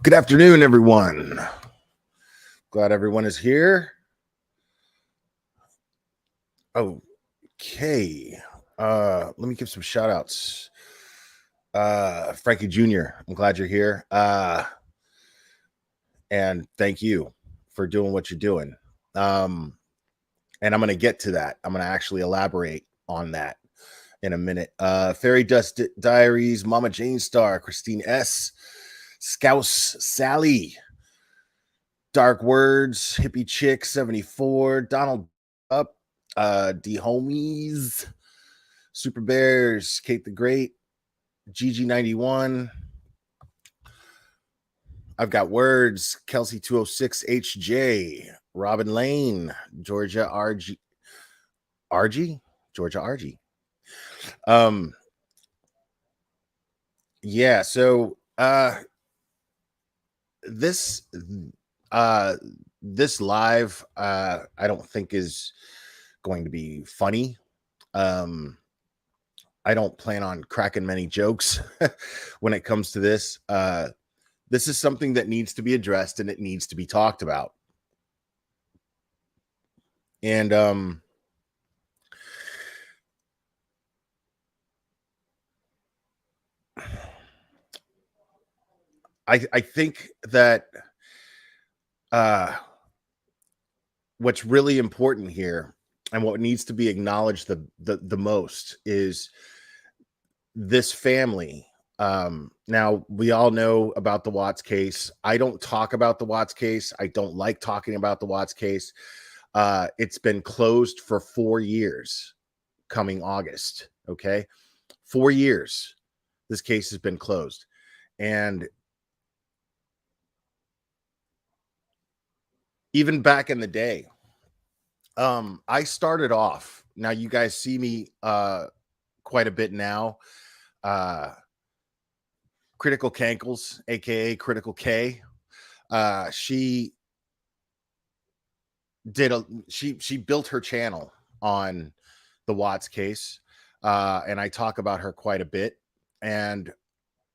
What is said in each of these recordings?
Good afternoon, everyone. Glad everyone is here. Okay. Let me give some shout outs. Frankie Jr., I'm glad you're here. And thank you for doing what you're doing. And I'm going to get to that. I'm going to actually elaborate on that in a minute. Fairy Dust Diaries, Mama Jane Star, Christine S., Scouse Sally, Dark Words, Hippie Chick 74, Donald Up, D Homies, Super Bears, Kate the Great, GG91. I've got Words, Kelsey 206 HJ, Robin Lane, Georgia RG, Georgia RG. Yeah, so this this live I don't think is going to be funny. I don't plan on cracking many jokes when it comes to this. This is something that needs to be addressed and it needs to be talked about. And I think that what's really important here and what needs to be acknowledged the most is this family. Now we all know about the Watts case. I don't talk about the Watts case. I don't like talking about the Watts case. It's been closed for 4 years coming August. Okay. 4 years. This case has been closed. And even back in the day, I started off. Now you guys see me quite a bit now. Critical Cankles, aka Critical K. She built her channel on the Watts case, and I talk about her quite a bit. And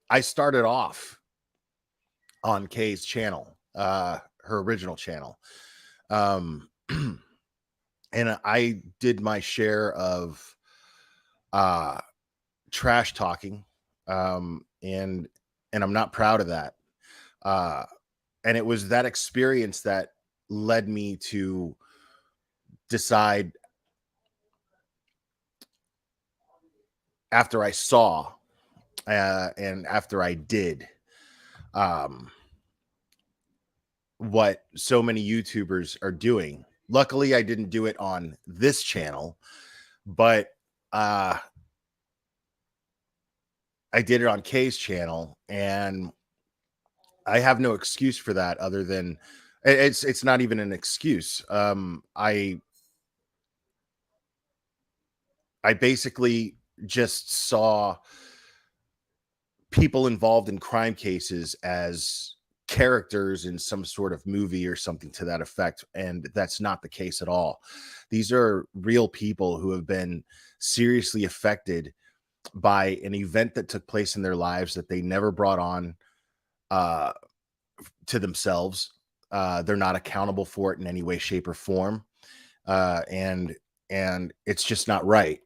I started off on Kay's channel, her original channel, and I did my share of trash talking, and I'm not proud of that. And it was that experience that led me to decide, after I saw and after I did what so many YouTubers are doing. Luckily, I didn't do it on this channel, but I did it on Kay's channel, and I have no excuse for that other than it's not even an excuse. I basically just saw people involved in crime cases as characters in some sort of movie or something to that effect, and that's not the case at all. These are real people who have been seriously affected by an event that took place in their lives that they never brought on to themselves. They're not accountable for it in any way, shape, or form, and it's just not right.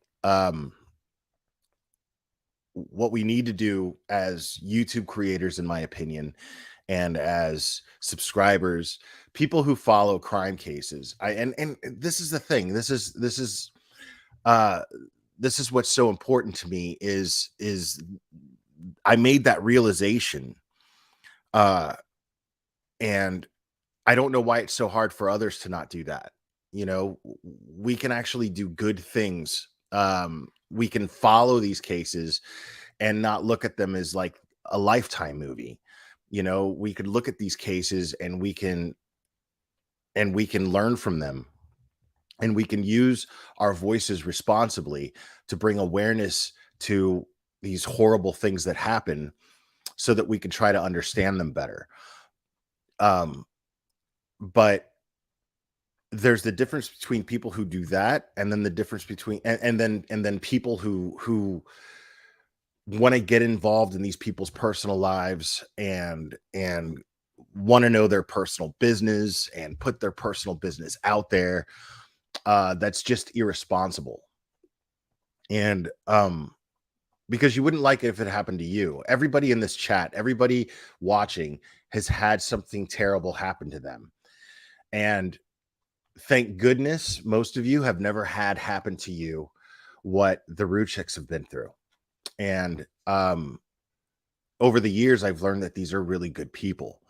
What we need to do as YouTube creators, in my opinion, and as subscribers, people who follow crime cases, and this is the thing. This is what's so important to me is I made that realization, and I don't know why it's so hard for others to not do that. You know, we can actually do good things. We can follow these cases and not look at them as like a Lifetime movie. You know, we could look at these cases and we can learn from them, and we can use our voices responsibly to bring awareness to these horrible things that happen so that we can try to understand them better. But there's the difference between people who do that, and then the difference between and then people who want to get involved in these people's personal lives and want to know their personal business and put their personal business out there. That's just irresponsible. And because you wouldn't like it if it happened to you. Everybody in this chat, everybody watching has had something terrible happen to them. And thank goodness most of you have never had happen to you what the Rzuceks have been through. And over the years, I've learned that these are really good people.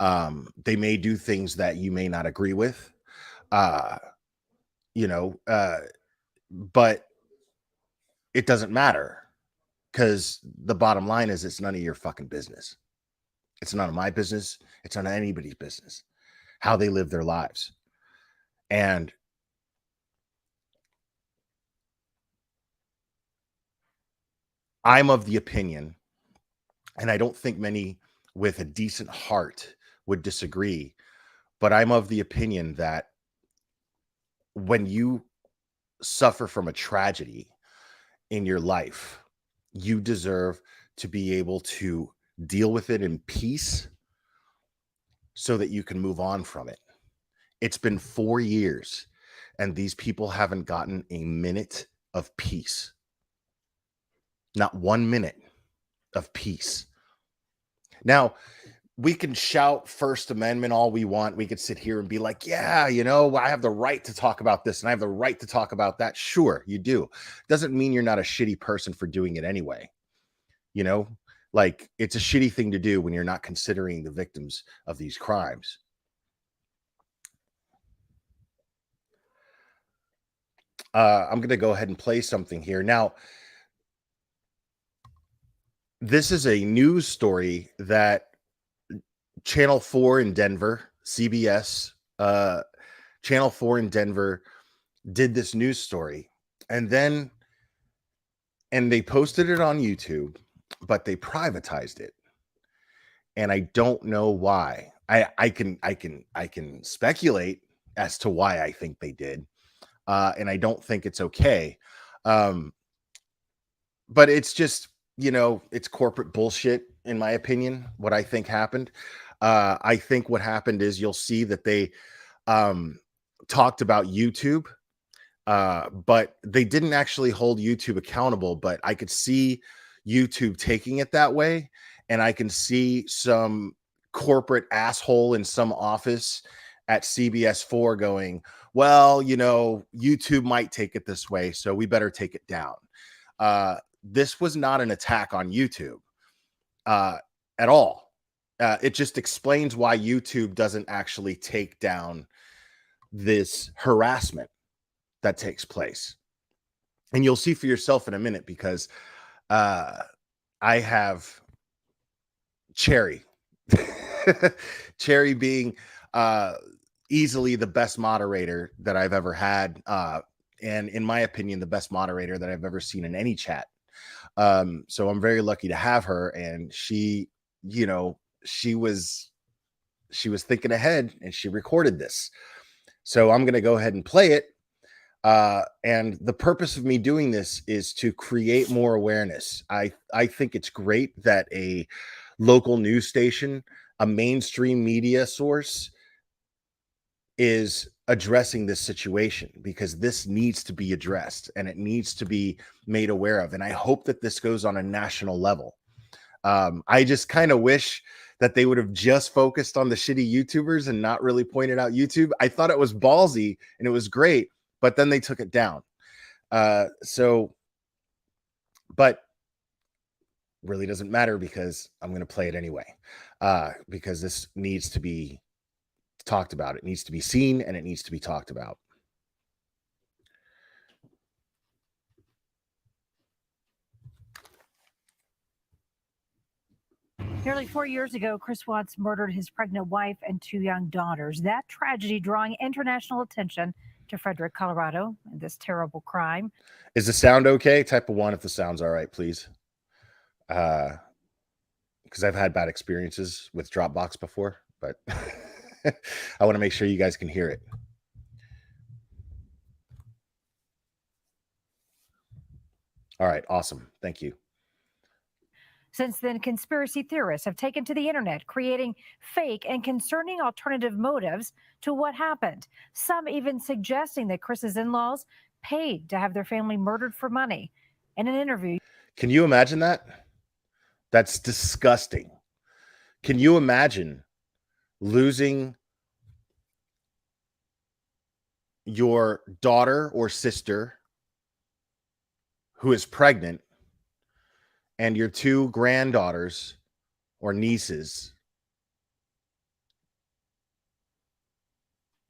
They may do things that you may not agree with, uh, you know, but it doesn't matter because the bottom line is it's none of your fucking business. It's none of my business. It's none of anybody's business how they live their lives. And I'm of the opinion, and I don't think many with a decent heart would disagree, but I'm of the opinion that when you suffer from a tragedy in your life, you deserve to be able to deal with it in peace so that you can move on from it. It's been 4 years and these people haven't gotten a minute of peace. Not 1 minute of peace. Now, we can shout First Amendment all we want. We could sit here and be like, yeah, I have the right to talk about this and I have the right to talk about that. Sure, you do. Doesn't mean you're not a shitty person for doing it anyway. Like it's a shitty thing to do when you're not considering the victims of these crimes. I'm going to go ahead and play something here. Now, this is a news story that Channel 4 in Denver, CBS, Channel 4 in Denver did this news story. And they posted it on YouTube, but they privatized it. And I don't know why. I can speculate as to why I think they did. And I don't think it's okay. But it's just, it's corporate bullshit, in my opinion, what I think happened. I think what happened is you'll see that they talked about YouTube, but they didn't actually hold YouTube accountable. But I could see YouTube taking it that way. And I can see some corporate asshole in some office at CBS 4 going, well, YouTube might take it this way, so we better take it down. This was not an attack on YouTube at all. It just explains why YouTube doesn't actually take down this harassment that takes place. And you'll see for yourself in a minute because I have Cherry. Cherry being easily the best moderator that I've ever had. And in my opinion, the best moderator that I've ever seen in any chat. So I'm very lucky to have her. And she was thinking ahead and she recorded this. So I'm going to go ahead and play it. And the purpose of me doing this is to create more awareness. I think it's great that a local news station, a mainstream media source, is addressing this situation because this needs to be addressed and it needs to be made aware of. And I hope that this goes on a national level. I just kind of wish that they would have just focused on the shitty YouTubers and not really pointed out YouTube. I thought it was ballsy and it was great, but then they took it down. But really doesn't matter because I'm going to play it anyway, because this needs to be talked about. It needs to be seen and it needs to be talked about. Nearly 4 years ago, Chris Watts murdered his pregnant wife and 2 young daughters. That tragedy drawing international attention to Frederick, Colorado, and this terrible crime. Is the sound okay? Type a 1 if the sound's all right, please. Because I've had bad experiences with Dropbox before, but I want to make sure you guys can hear it. All right, awesome. Thank you. Since then, conspiracy theorists have taken to the internet, creating fake and concerning alternative motives to what happened. Some even suggesting that Chris's in laws paid to have their family murdered for money. In an interview, Can you imagine that? That's disgusting. Can you imagine losing your daughter or sister who is pregnant and your two granddaughters or nieces,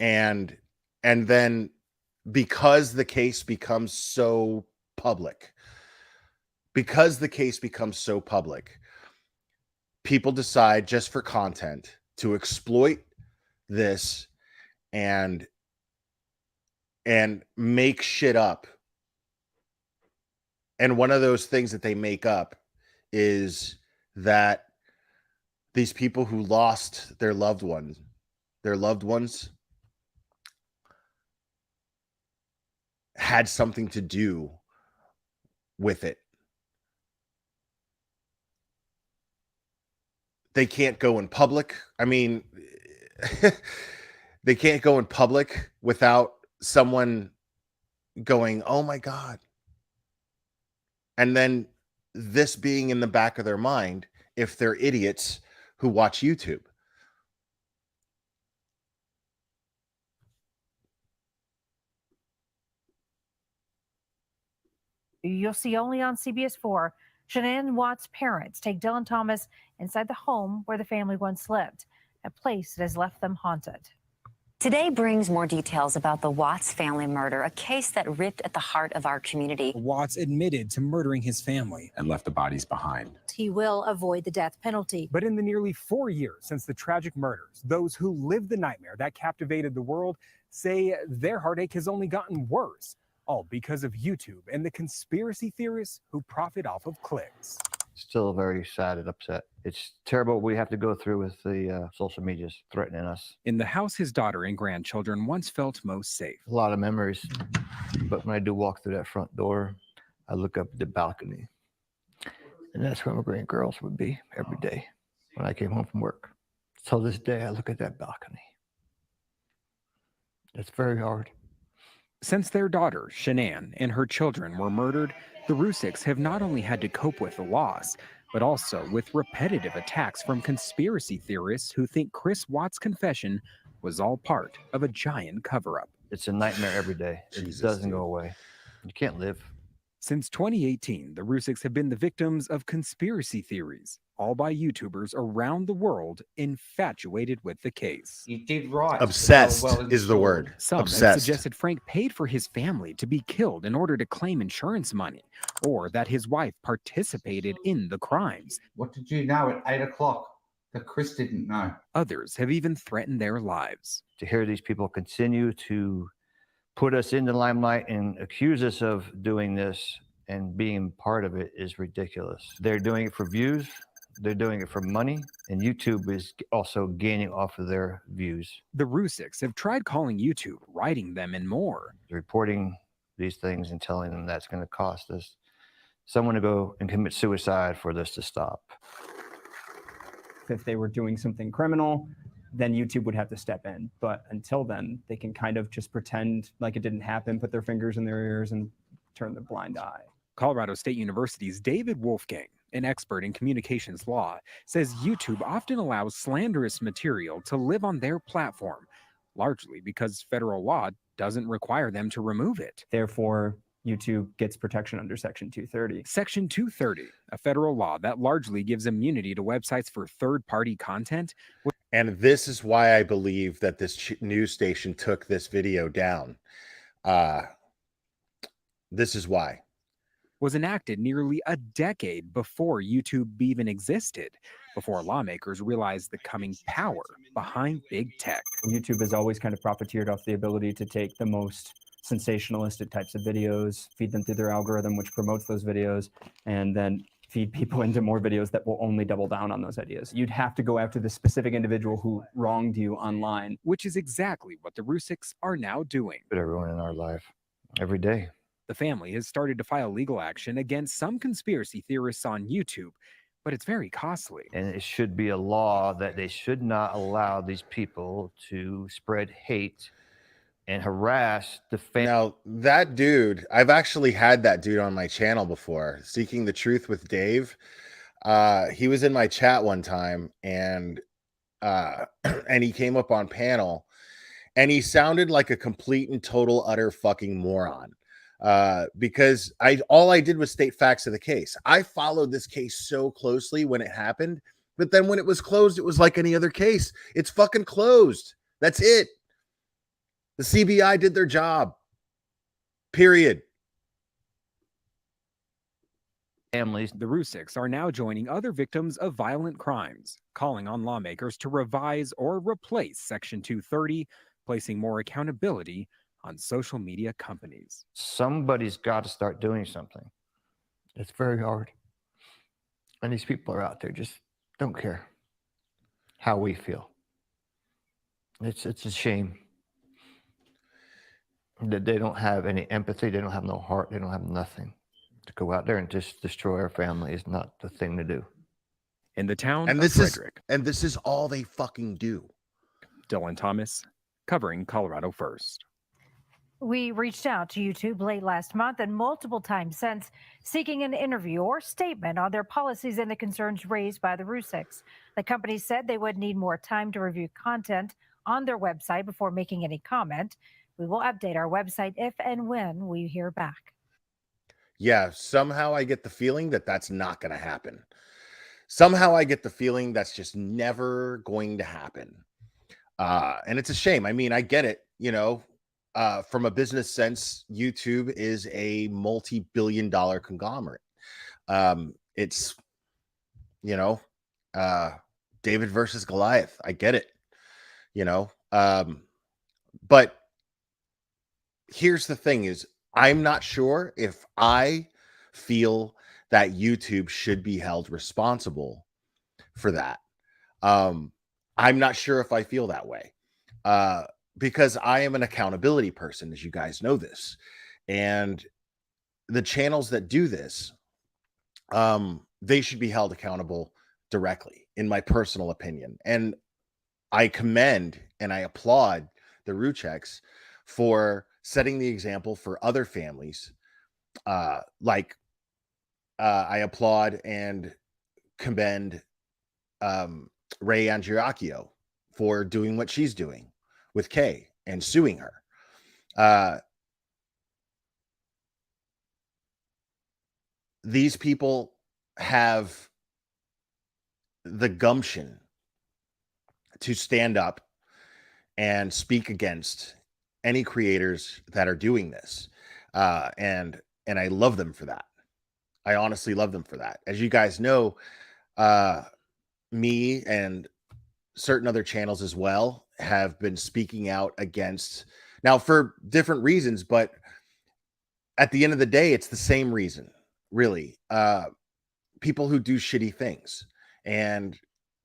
and then because the case becomes so public, people decide just for content to exploit this and make shit up. And one of those things that they make up is that these people who lost their loved ones had something to do with it. They can't go in public. I mean, they can't go in public without someone going, "Oh my God." And then this being in the back of their mind if they're idiots who watch YouTube. you'll see only on CBS 4, Shanann Watts' parents take Dylan Thomas inside the home where the family once lived, a place that has left them haunted. Today brings more details about the Watts family murder, a case that ripped at the heart of our community. Watts admitted to murdering his family and left the bodies behind. He will avoid the death penalty. But in the nearly 4 years since the tragic murders, those who lived the nightmare that captivated the world say their heartache has only gotten worse, all because of YouTube and the conspiracy theorists who profit off of clicks. Still very sad and upset. It's terrible what we have to go through with the social medias threatening us. In the house his daughter and grandchildren once felt most safe. A lot of memories, but when I do walk through that front door, I look up at the balcony, and that's where my great girls would be every day when I came home from work. So this day I look at that balcony. It's very hard. Since their daughter, Shanann, and her children were murdered, the Rzuceks have not only had to cope with the loss, but also with repetitive attacks from conspiracy theorists who think Chris Watts' confession was all part of a giant cover-up. It's a nightmare every day. It doesn't go away. You can't live. Since 2018, the Rzuceks have been the victims of conspiracy theories, all by YouTubers around the world infatuated with the case. You did right. Obsessed is the word. Some have Obsessed. suggested Frank paid for his family to be killed in order to claim insurance money, or that his wife participated in the crimes. What did you know at 8 o'clock that Chris didn't know? Others have even threatened their lives. To hear these people continue to put us in the limelight and accuse us of doing this and being part of it is ridiculous. They're doing it for views. They're doing it for money, and YouTube is also gaining off of their views. The Rzuceks have tried calling YouTube, writing them, and more. Reporting these things and telling them that's going to cost us someone to go and commit suicide for this to stop. If they were doing something criminal, then YouTube would have to step in. But until then, they can kind of just pretend like it didn't happen, put their fingers in their ears, and turn the blind eye. Colorado State University's David Wolfgang, an expert in communications law, says YouTube often allows slanderous material to live on their platform, largely because federal law doesn't require them to remove it. Therefore, YouTube gets protection under Section 230. Section 230, a federal law that largely gives immunity to websites for third-party content. And this is why I believe that this news station took this video down. This is why. Was enacted nearly a decade before YouTube even existed, before lawmakers realized the coming power behind big tech. YouTube has always kind of profiteered off the ability to take the most sensationalistic types of videos, feed them through their algorithm, which promotes those videos, and then feed people into more videos that will only double down on those ideas. You'd have to go after the specific individual who wronged you online. Which is exactly what the Rzuceks are now doing. But everyone in our life, every day. The family has started to file legal action against some conspiracy theorists on YouTube, but it's very costly. And it should be a law that they should not allow these people to spread hate and harass the family. Now, that dude, I've actually had that dude on my channel before, Seeking the Truth with Dave. He was in my chat one time, and and he came up on panel, and he sounded like a complete and total utter fucking moron. Because all I did was state facts of the case. I followed this case so closely when it happened, but then when it was closed, it was like any other case. It's fucking closed. That's it. The CBI did their job. Period. Families. The Rzuceks are now joining other victims of violent crimes, calling on lawmakers to revise or replace Section 230, placing more accountability on social media companies. Somebody's got to start doing something. It's very hard. And these people are out there just don't care how we feel. It's a shame that they don't have any empathy. They don't have no heart. They don't have nothing. To go out there and just destroy our family is not the thing to do. In the town And of this Frederick, is all they fucking do. Dylan Thomas, covering Colorado First. We reached out to YouTube late last month and multiple times since, seeking an interview or statement on their policies and the concerns raised by the Rzuceks. The company said they would need more time to review content on their website before making any comment. We will update our website if and when we hear back. Yeah, somehow I get the feeling that that's not going to happen. Somehow I get the feeling that's just never going to happen. And it's a shame. I mean, I get it, from a business sense, YouTube is a multi-billion-dollar conglomerate. It's, David versus Goliath. I get it, but here's the thing is, I'm not sure if I feel that YouTube should be held responsible for that. I'm not sure if I feel that way. Because I am an accountability person, as you guys know this. And the channels that do this, they should be held accountable directly, in my personal opinion. And I commend and I applaud the Rzuceks for setting the example for other families. I applaud and commend Ray Angiacchio for doing what she's doing with Kay and suing her. These people have the gumption to stand up and speak against any creators that are doing this. And I love them for that. I honestly love them for that. As you guys know, me and certain other channels as well have been speaking out against, now for different reasons, but at the end of the day, it's the same reason, really. People who do shitty things and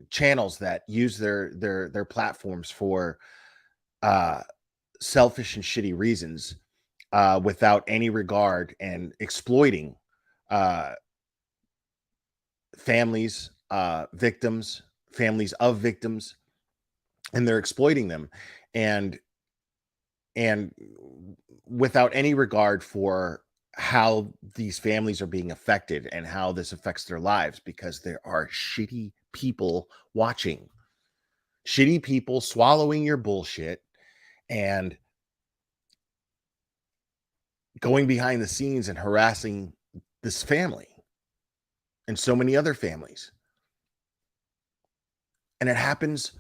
channels that use their platforms for selfish and shitty reasons, without any regard, and exploiting families, victims, families of victims, and they're exploiting them, and without any regard for how these families are being affected and how this affects their lives, because there are shitty people watching, shitty people swallowing your bullshit and going behind the scenes and harassing this family and so many other families. And it happens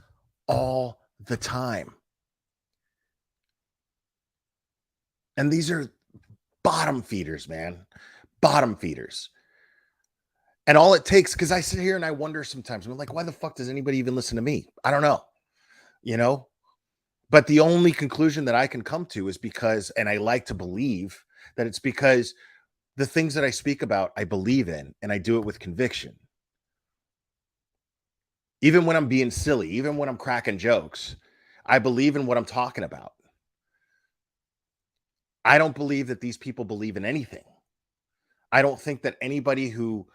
all the time. And these are bottom feeders, man. Bottom feeders. And all it takes, because I sit here and I wonder sometimes, I'm like, why the fuck does anybody even listen to me? I don't know. But the only conclusion that I can come to is because, and I like to believe that it's because the things that I speak about, I believe in, and I do it with conviction. Even when I'm being silly, even when I'm cracking jokes, I believe in what I'm talking about. I don't believe that these people believe in anything. I don't think that anybody who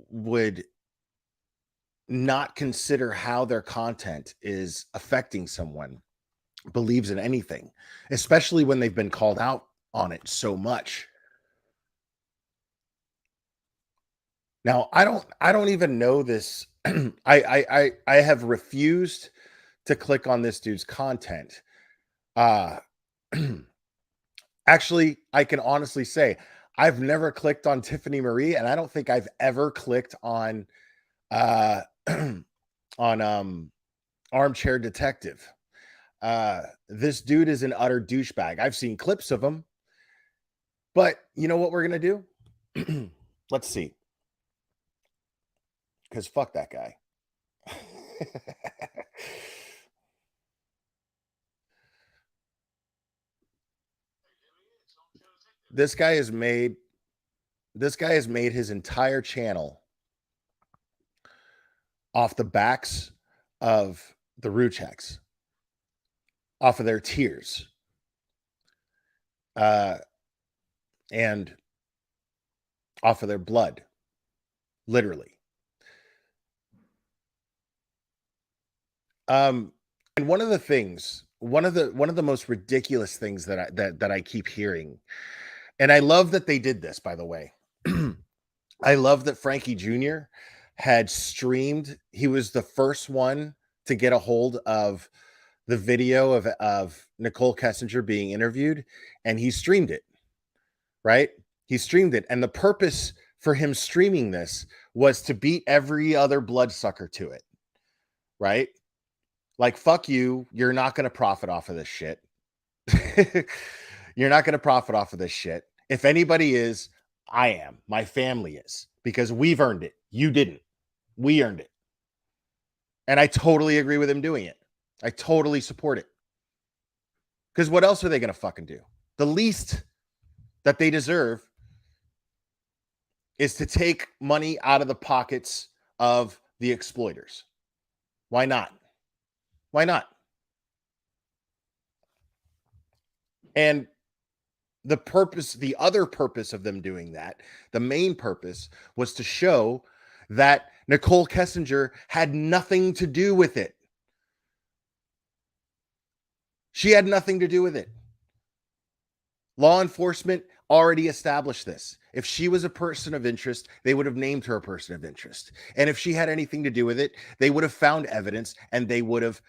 would not consider how their content is affecting someone believes in anything, especially when they've been called out on it so much. Now, I don't even know this. I have refused to click on this dude's content. Actually, I can honestly say I've never clicked on Tiffany Marie, and I don't think I've ever clicked on on Armchair Detective. This dude is an utter douchebag. I've seen clips of him, but you know what we're gonna do? Let's see. Because fuck that guy. This guy has made his entire channel off the backs of the Rzuceks, off of their tears, and off of their blood, literally. And one of the things, one of the most ridiculous things that I keep hearing, and I love that they did this, by the way. I love that Frankie Jr. had streamed. He was the first one to get a hold of the video of Nicole Kessinger being interviewed, and he streamed it, right? He streamed it. And the purpose for him streaming this was to beat every other bloodsucker to it, right? Like, fuck you. You're not going to profit off of this shit. You're not going to profit off of this shit. If anybody is, I am. My family is, because we've earned it. You didn't. We earned it. And I totally agree with him doing it. I totally support it. Because what else are they going to fucking do? The least that they deserve is to take money out of the pockets of the exploiters. Why not? Why not? And the purpose, the other purpose of them doing that, the main purpose, was to show that Nicole Kessinger had nothing to do with it. She had nothing to do with it. Law enforcement already established this. If she was a person of interest, they would have named her a person of interest. And if she had anything to do with it, they would have found evidence and they would have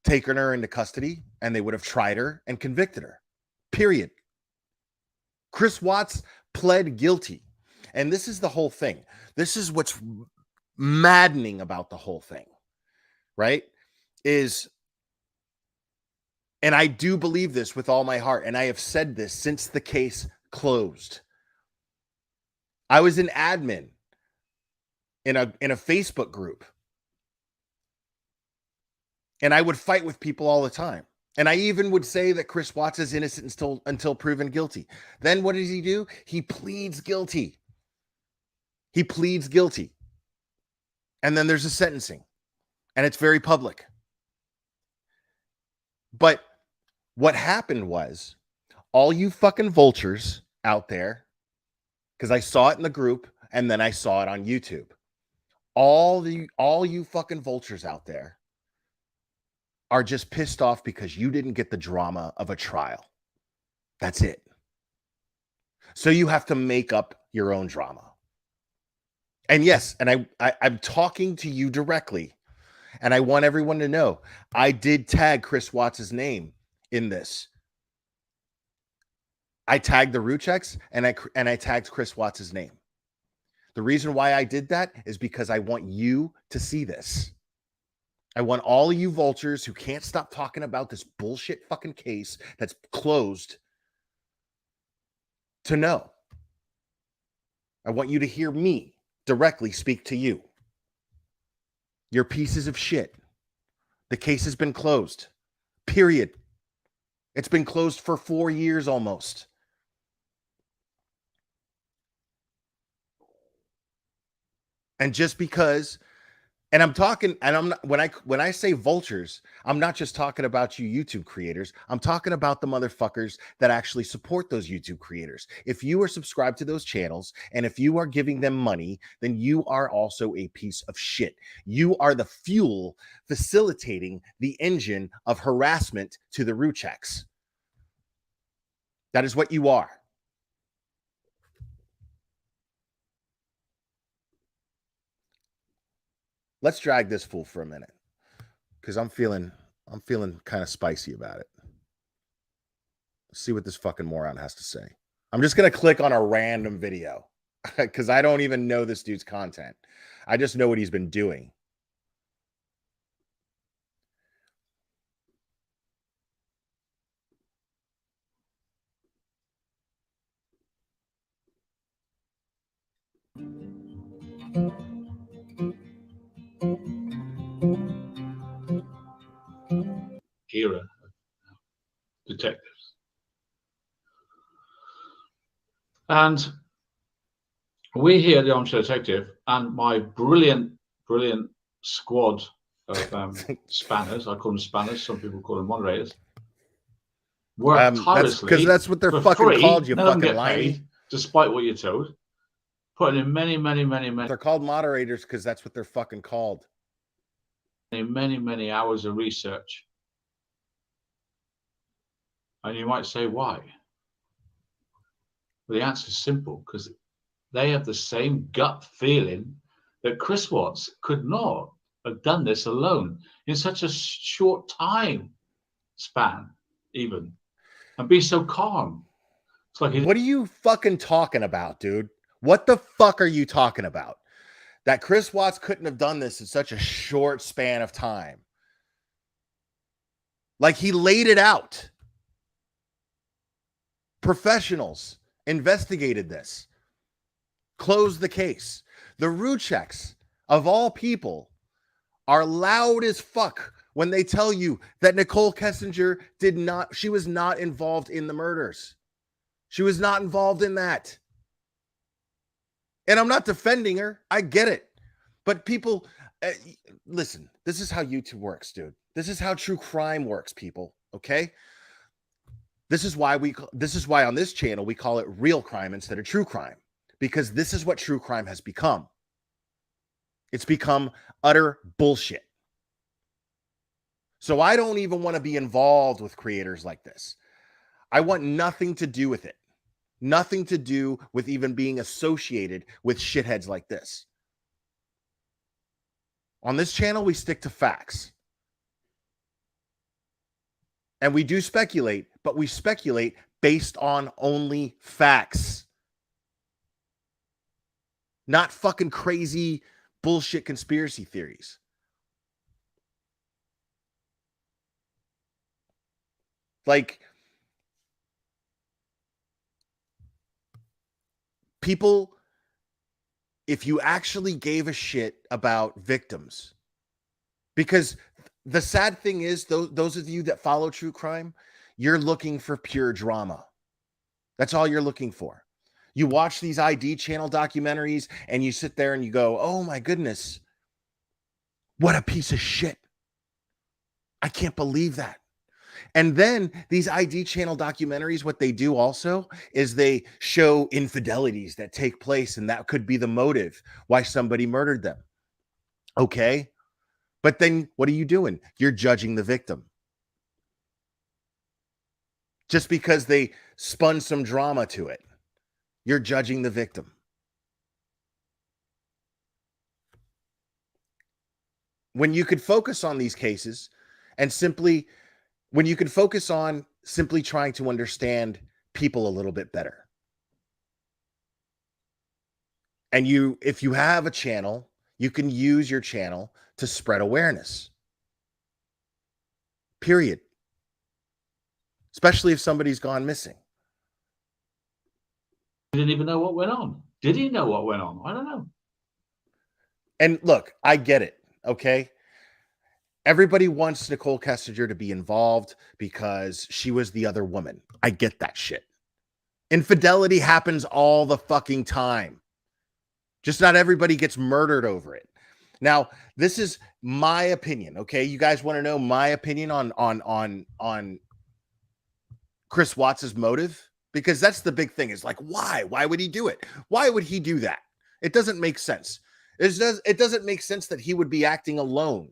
taken her into custody and they would have tried her and convicted her. Period. Chris Watts pled guilty. And this is the whole thing. This is what's maddening about the whole thing, right? And I do believe this with all my heart, and I have said this since the case closed. I was an admin in a Facebook group, and I would fight with people all the time. And I even would say that Chris Watts is innocent until proven guilty. Then what does he do? He pleads guilty. He pleads guilty. And then there's a sentencing, and it's very public. But what happened was, all you fucking vultures out there, because I saw it in the group and then I saw it on YouTube, all you fucking vultures out there are just pissed off because you didn't get the drama of a trial. That's it. So you have to make up your own drama. And yes, and I'm talking to you directly, and I want everyone to know I did tag Chris Watts' name in this. I tagged the Rzuceks and I tagged Chris Watts' name. The reason why I did that is because I want you to see this. I want all of you vultures who can't stop talking about this bullshit fucking case that's closed to know. I want you to hear me directly speak to you. You're pieces of shit. The case has been closed. Period. It's been closed for 4 years almost. And just because And I'm talking, and I'm not, when I say vultures, I'm not just talking about you YouTube creators. I'm talking about the motherfuckers that actually support those YouTube creators. If you are subscribed to those channels and if you are giving them money, then you are also a piece of shit. You are the fuel facilitating the engine of harassment to the Rzuceks. That is what you are. Let's drag this fool for a minute because I'm feeling kind of spicy about it. Let's see what this fucking moron has to say. I'm just going to click on a random video because I don't even know this dude's content. I just know what he's been doing. Era of detectives. And we here at the Armchair Detective and my brilliant squad of spanners, I call them spanners, some people call them moderators, work tirelessly. Because that's what they're fucking free. called, you None of them fucking get lying. paid, despite what you're told. Putting in many. They're called moderators because that's what they're fucking called. Many hours of research. And you might say, why? Well, the answer is simple, because they have the same gut feeling that Chris Watts could not have done this alone in such a short time span, even, and be so calm. It's like, what are you fucking talking about, dude? What the fuck are you talking about? That Chris Watts couldn't have done this in such a short span of time. Like, he laid it out. Professionals investigated this, closed the case. The Rzuceks, of all people, are loud as fuck when they tell you that Nicole Kessinger she was not involved in the murders. She was not involved in that. And I'm not defending her. I get it. But people, listen, this is how YouTube works, dude. This is how true crime works, people. Okay? This is why on this channel we call it real crime instead of true crime, because this is what true crime has become. It's become utter bullshit. So I don't even want to be involved with creators like this. I want nothing to do with it. Nothing to do with even being associated with shitheads like this. On this channel, we stick to facts. And we do speculate, but we speculate based on only facts. Not fucking crazy bullshit conspiracy theories. Like, people, if you actually gave a shit about victims, because the sad thing is, those of you that follow true crime, you're looking for pure drama. That's all you're looking for. You watch these ID channel documentaries and you sit there and you go, oh my goodness, what a piece of shit. I can't believe that. And then these ID channel documentaries, what they do also is they show infidelities that take place, and that could be the motive why somebody murdered them. Okay. But then what are you doing? You're judging the victim. Just because they spun some drama to it, you're judging the victim. When you could focus on these cases and simply trying to understand people a little bit better. And if you have a channel, you can use your channel to spread awareness. Period. Especially if somebody's gone missing. He didn't even know what went on. Did he know what went on? I don't know. And look, I get it, okay? Everybody wants Nicole Kessinger to be involved because she was the other woman. I get that shit. Infidelity happens all the fucking time. Just not everybody gets murdered over it. Now, this is my opinion. Okay, you guys want to know my opinion on Chris Watts's motive? Because that's the big thing. Is like, why? Why would he do it? Why would he do that? It doesn't make sense. It doesn't make sense that he would be acting alone,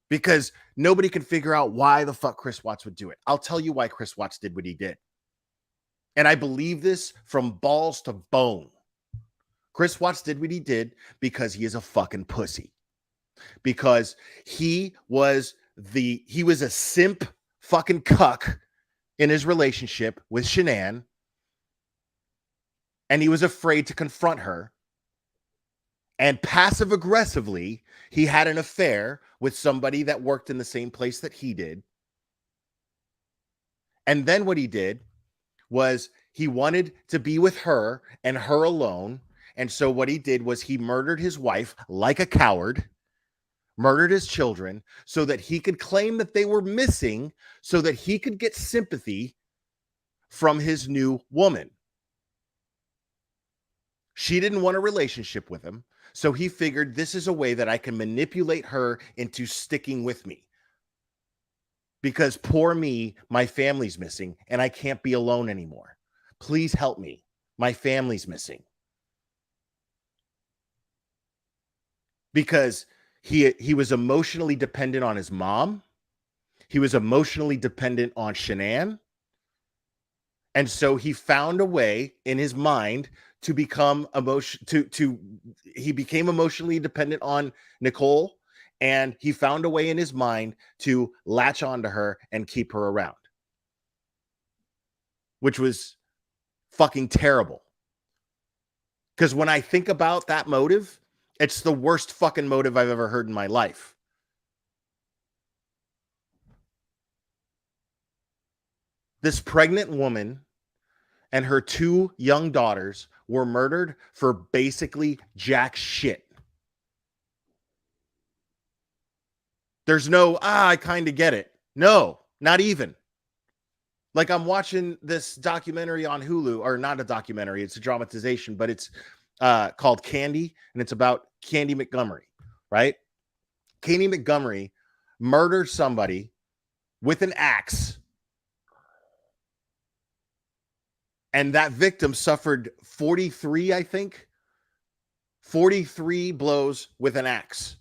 because nobody can figure out why the fuck Chris Watts would do it. I'll tell you why Chris Watts did what he did. And I believe this from balls to bone. Chris Watts did what he did because he is a fucking pussy. Because he was a simp fucking cuck in his relationship with Shanann. And he was afraid to confront her. And passive aggressively, he had an affair with somebody that worked in the same place that he did. And then what he did was he wanted to be with her and her alone. And so what he did was he murdered his wife like a coward, murdered his children so that he could claim that they were missing, so that he could get sympathy from his new woman. She didn't want a relationship with him, so he figured, this is a way that I can manipulate her into sticking with me. Because poor me, my family's missing, and I can't be alone anymore. Please help me. My family's missing. Because he was emotionally dependent on his mom. He was emotionally dependent on Shanann. And so he found a way in his mind to become he became emotionally dependent on Nicole, and he found a way in his mind to latch onto her and keep her around, which was fucking terrible. Because when I think about that motive, it's the worst fucking motive I've ever heard in my life. This pregnant woman and her 2 young daughters were murdered for basically jack shit. There's no, I kind of get it. No, not even. Like, I'm watching this documentary on Hulu, or not a documentary, it's a dramatization, but it's called Candy, and it's about Candy Montgomery, right? Candy Montgomery murdered somebody with an axe, and that victim suffered 43, I think, 43 blows with an axe.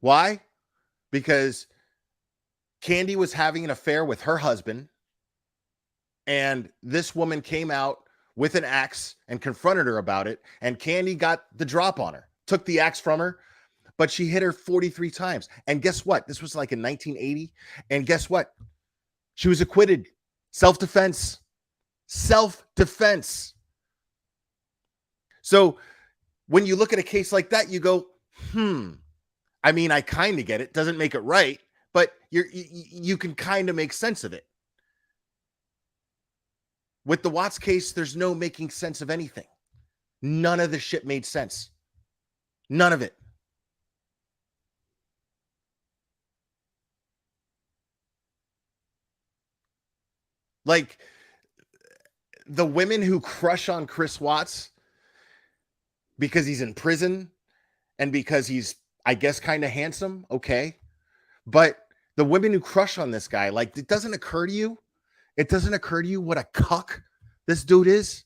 Why? Because Candy was having an affair with her husband, and this woman came out with an axe and confronted her about it, and Candy got the drop on her, took the axe from her, but she hit her 43 times. And guess what? This was like in 1980, and guess what? She was acquitted. Self-defense. Self-defense. So when you look at a case like that, you go, I mean, I kind of get it. Doesn't make it right, but you can kind of make sense of it. With the Watts case, there's no making sense of anything. None of the shit made sense. None of it. Like, the women who crush on Chris Watts because he's in prison and because he's, I guess, kind of handsome, okay. But the women who crush on this guy, like, it doesn't occur to you? It doesn't occur to you what a cuck this dude is?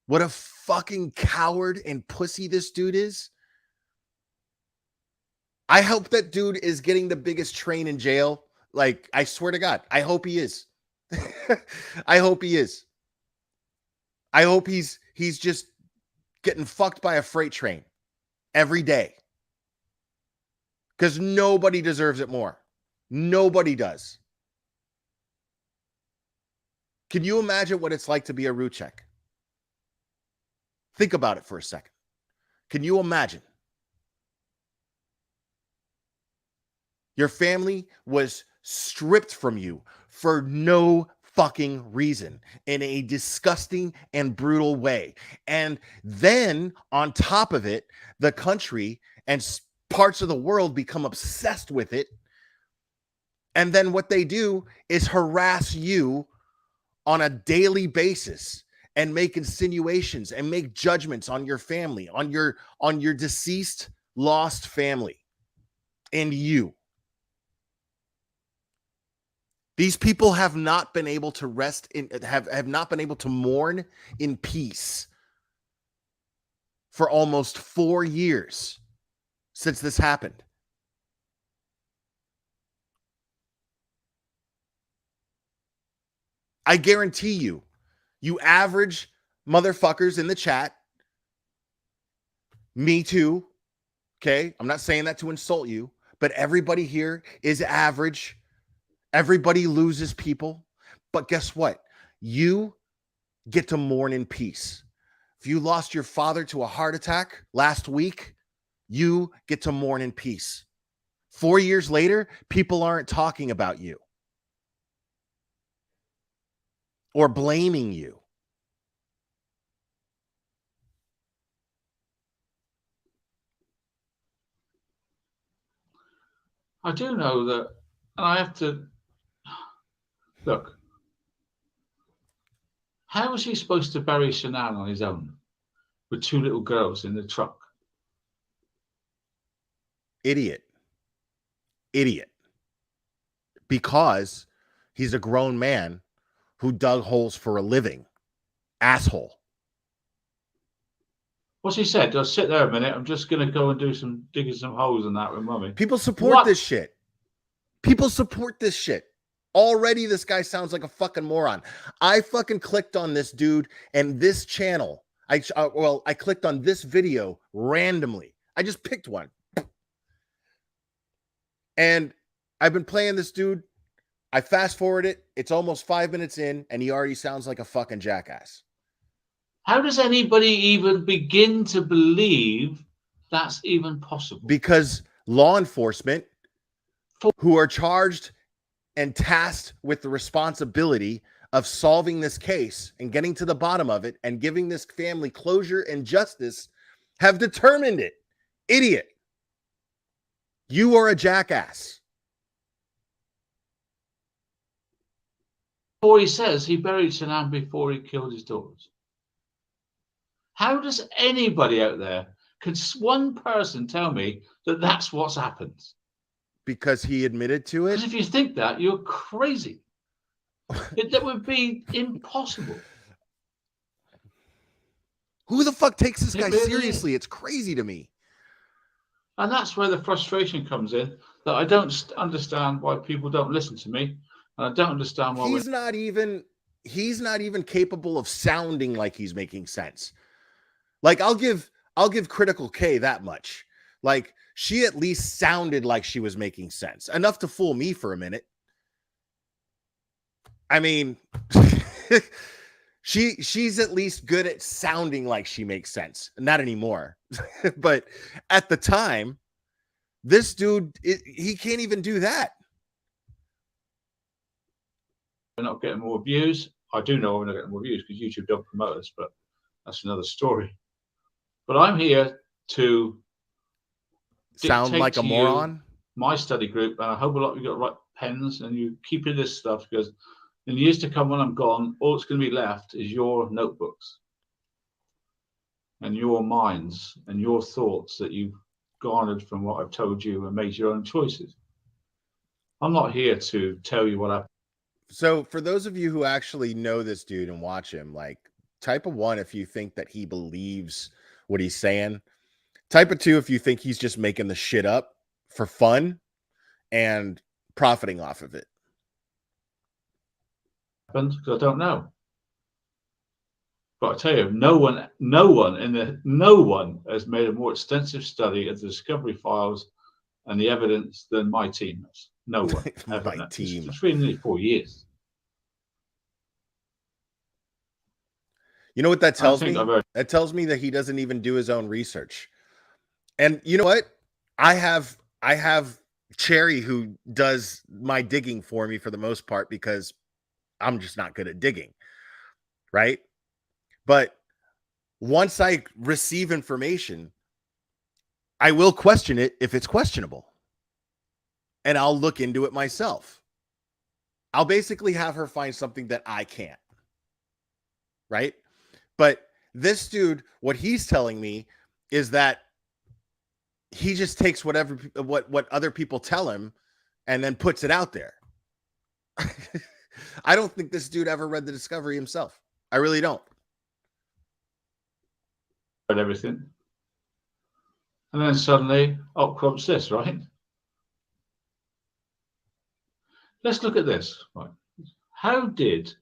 What a fucking coward and pussy this dude is? I hope that dude is getting the biggest train in jail. Like, I swear to God, I hope he is. I hope he is. I hope he's just getting fucked by a freight train every day. Because nobody deserves it more. Nobody does. Can you imagine what it's like to be a Rzuceks? Think about it for a second. Can you imagine? Your family was stripped from you for no fucking reason in a disgusting and brutal way. And then on top of it, the country and parts of the world become obsessed with it. And then what they do is harass you on a daily basis and make insinuations and make judgments on your family, on your deceased, lost family and you. These people have not been able to rest in, have not been able to mourn in peace for almost 4 years since this happened. I guarantee you, you average motherfuckers in the chat, me too, okay? I'm not saying that to insult you, but everybody here is average. Everybody loses people. But guess what? You get to mourn in peace. If you lost your father to a heart attack last week, you get to mourn in peace. 4 years later, people aren't talking about you or blaming you. I do know that, and I have to look. How was he supposed to bury Shanann on his own with 2 little girls in the truck? Idiot. Because he's a grown man who dug holes for a living. Asshole. What's he said? Just sit there a minute. I'm just going to go and do some digging some holes in that with mummy. People support this shit. People support this shit. Already this guy sounds like a fucking moron. I fucking clicked on this dude and this channel. I clicked on this video randomly. I just picked one. And I've been playing this dude. I fast forward it. It's almost 5 minutes in and he already sounds like a fucking jackass. How does anybody even begin to believe that's even possible? Because law enforcement who are charged and tasked with the responsibility of solving this case and getting to the bottom of it and giving this family closure and justice have determined it. Idiot. You are a jackass. Before he says he buried Shanann before he killed his daughters. How does anybody out there, can one person tell me that that's what's happened? Because he admitted to it? Because if you think that, you're crazy. That would be impossible. Who the fuck takes this guy seriously? It's crazy to me. And that's where the frustration comes in, that I don't understand why people don't listen to me. And I don't understand why he's not even capable of sounding like he's making sense. Like I'll give Critical K that much. Like she at least sounded like she was making sense. Enough to fool me for a minute. I mean, she's at least good at sounding like she makes sense. Not anymore. But at the time, this dude, he can't even do that. We're not getting more views. I do know we're not getting more views because YouTube don't promote us, but that's another story. But I'm here to sound like a moron. My study group, and I hope a lot of you got right pens and you keep in this stuff, because in the years to come when I'm gone, all that's going to be left is your notebooks and your minds and your thoughts that you've garnered from what I've told you and made your own choices. I'm not here to tell you what I. So for those of you who actually know this dude and watch him, like type of 1 if you think that he believes what he's saying. Type of 2 if you think he's just making the shit up for fun and profiting off of it. Because I don't know. But I tell you, no one has made a more extensive study of the discovery files and the evidence than my team has. No one. My team. It's been nearly 4 years. You know what that tells me? That tells me that he doesn't even do his own research. And you know what? I have Cherry who does my digging for me for the most part because I'm just not good at digging. Right? But once I receive information, I will question it if it's questionable. And I'll look into it myself. I'll basically have her find something that I can't. Right? But this dude, what he's telling me is that he just takes what other people tell him and then puts it out there. I don't think this dude ever read the discovery himself. I really don't. And everything. And then suddenly up crops this, right? Let's look at this. Right. How did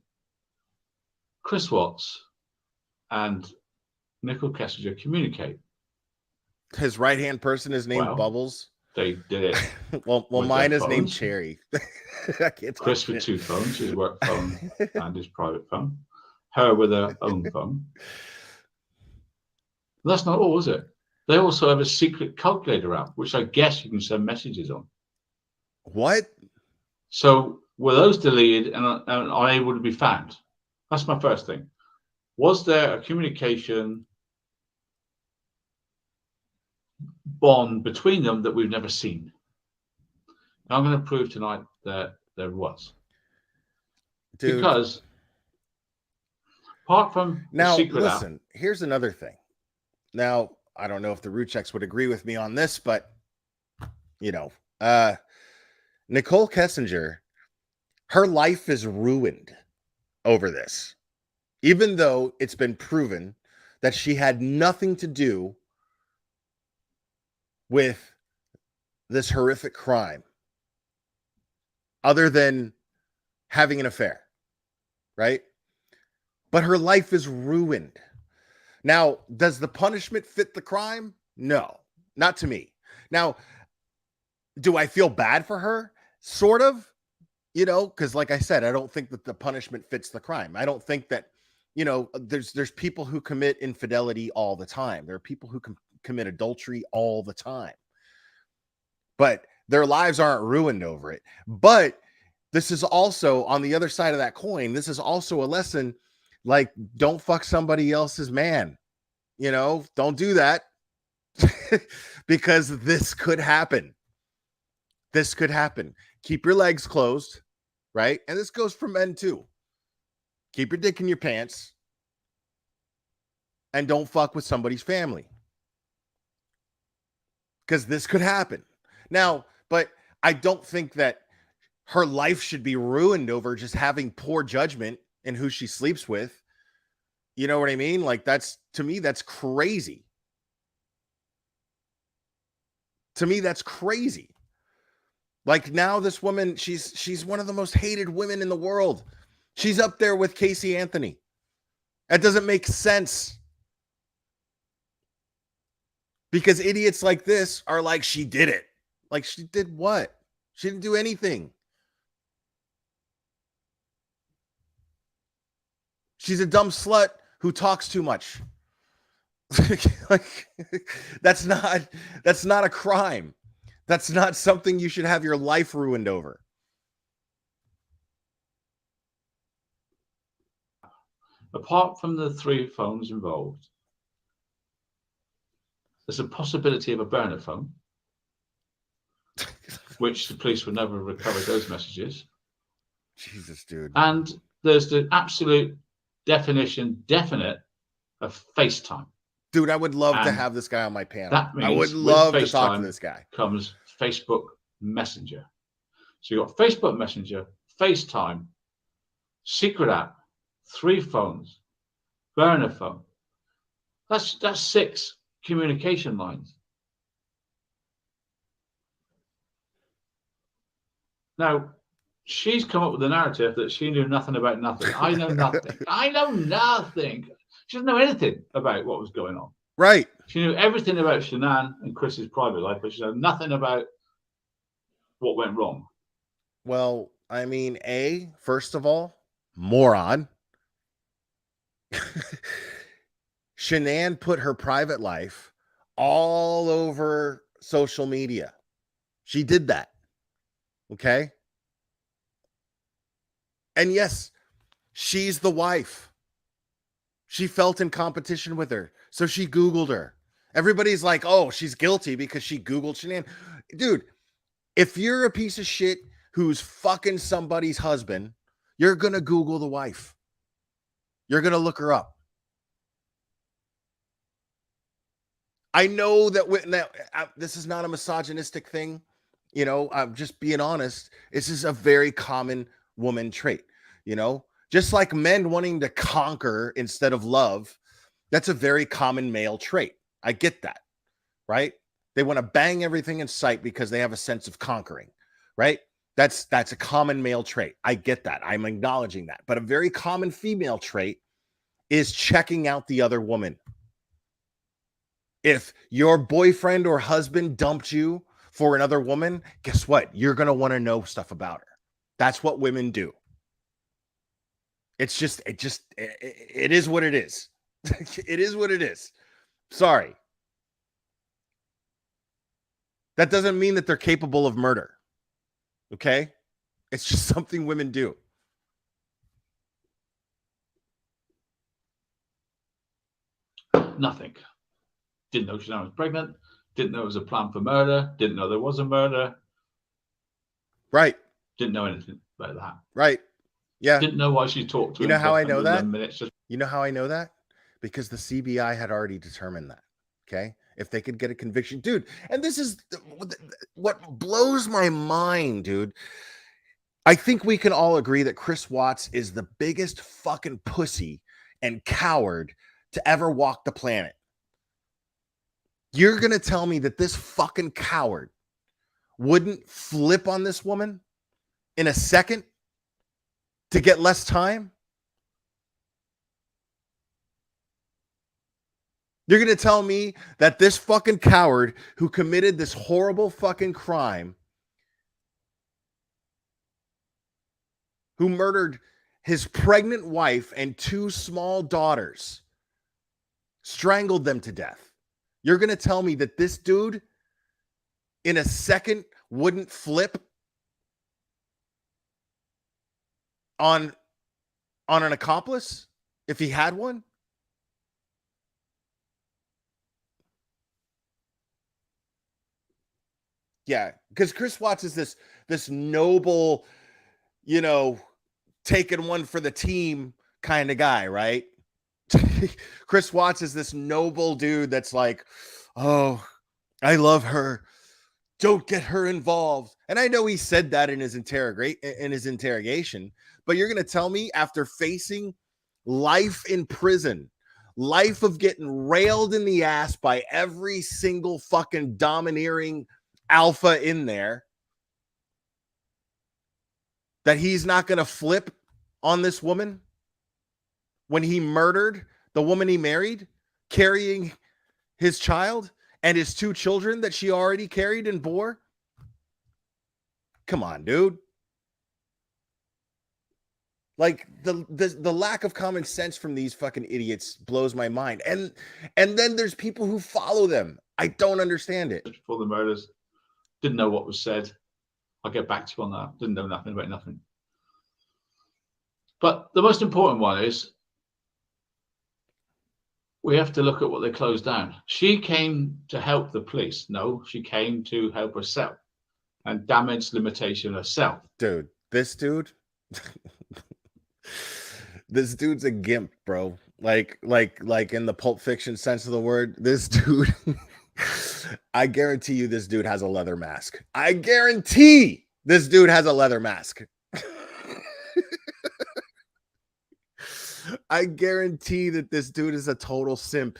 Chris Watts and Nicole Kessinger communicate? His right-hand person is named Bubbles. They did it. well, mine is named Cherry. I can't Chris with 2 phones, his work phone and his private phone. Her with her own phone. That's not all, is it? They also have a secret calculator app, which I guess you can send messages on. What? So were those deleted and unable to be found? That's my first thing. Was there a communication bond between them that we've never seen? I'm going to prove tonight that there was. Dude. Because apart from now, the secret listen, here's another thing. Now, I don't know if the Rzuceks would agree with me on this, but you know, Nicole Kessinger, her life is ruined over this, even though it's been proven that she had nothing to do with this horrific crime other than having an affair, right? But her life is ruined. Now, does the punishment fit the crime? No, not to me. Now, do I feel bad for her? Sort of, you know, because like I said, I don't think that the punishment fits the crime. I don't think that, you know, there's people who commit infidelity all the time. There are people who commit adultery all the time, but their lives aren't ruined over it. But this is also, on the other side of that coin, this is also a lesson, like, don't fuck somebody else's man, you know, don't do that. Because this could happen. This could happen. Keep your legs closed, right? And this goes for men too. Keep your dick in your pants and don't fuck with somebody's family. Because this could happen. Now, but I don't think that her life should be ruined over just having poor judgment in who she sleeps with. You know what I mean? Like, that's, to me, that's crazy. To me, that's crazy. Like, now this woman, she's one of the most hated women in the world. She's up there with Casey Anthony. That doesn't make sense. Because idiots like this are like, she did it. Like, she did what? She didn't do anything. She's a dumb slut who talks too much. Like, that's not a crime. That's not something you should have your life ruined over. Apart from the 3 phones involved, there's a possibility of a burner phone, which the police would never recover those messages. Jesus, dude. And there's the absolute definite of FaceTime. Dude, I would love to have this guy on my panel. That means I would love to FaceTime talk to this guy. Comes Facebook Messenger. So you've got Facebook Messenger, FaceTime, secret app, 3 phones, burner phone. That's 6 communication lines. Now, she's come up with the narrative that she knew nothing about nothing. I know nothing. I know nothing. She doesn't know anything about what was going on. Right. She knew everything about Shanann and Chris's private life, but she knew nothing about what went wrong. Well, I mean, first of all, moron. Shanann put her private life all over social media. She did that. Okay. And yes, she's the wife. She felt in competition with her. So she Googled her. Everybody's like, oh, she's guilty because she Googled Shanann. Dude, if you're a piece of shit who's fucking somebody's husband, you're going to Google the wife. You're going to look her up. I know that this is not a misogynistic thing. You know, I'm just being honest. This is a very common woman trait. You know, just like men wanting to conquer instead of love, that's a very common male trait. I get that, right? They want to bang everything in sight because they have a sense of conquering, right? That's a common male trait. I get that. I'm acknowledging that. But a very common female trait is checking out the other woman. If your boyfriend or husband dumped you for another woman, guess what? You're going to want to know stuff about her. That's what women do. It is what it is. It is what it is. Sorry. That doesn't mean that they're capable of murder. Okay? It's just something women do. Nothing. Didn't know Shanann was pregnant. Didn't know it was a plan for murder. Didn't know there was a murder. Right. Didn't know anything about that. Right. Yeah. Didn't know why she talked to him. You know how I know that? Minutes. You know how I know that? Because the CBI had already determined that. Okay. If they could get a conviction, dude. And this is what blows my mind, dude. I think we can all agree that Chris Watts is the biggest fucking pussy and coward to ever walk the planet. You're going to tell me that this fucking coward wouldn't flip on this woman in a second to get less time? You're going to tell me that this fucking coward who committed this horrible fucking crime, who murdered his pregnant wife and 2 small daughters, strangled them to death. You're going to tell me that this dude in a second wouldn't flip on an accomplice if he had one? Yeah, because Chris Watts is this noble, you know, taking one for the team kind of guy, right? Chris Watts is this noble dude that's like, oh, I love her. Don't get her involved. And I know he said that in his interrogation, but you're going to tell me after facing life in prison, life of getting railed in the ass by every single fucking domineering alpha in there, that he's not going to flip on this woman when he murdered the woman he married, carrying his child and his 2 children that she already carried and bore? Come on, dude. Like the lack of common sense from these fucking idiots blows my mind. And then there's people who follow them. I don't understand it. Before the murders, didn't know what was said. I'll get back to you on that. Didn't know nothing about nothing. But the most important one is we have to look at what they closed down. She came to help the police. No, she came to help herself and damage limitation herself. Dude, this dude, this dude's a gimp, bro. Like in the Pulp Fiction sense of the word, this dude, I guarantee you this dude has a leather mask. I guarantee this dude has a leather mask. I guarantee that this dude is a total simp.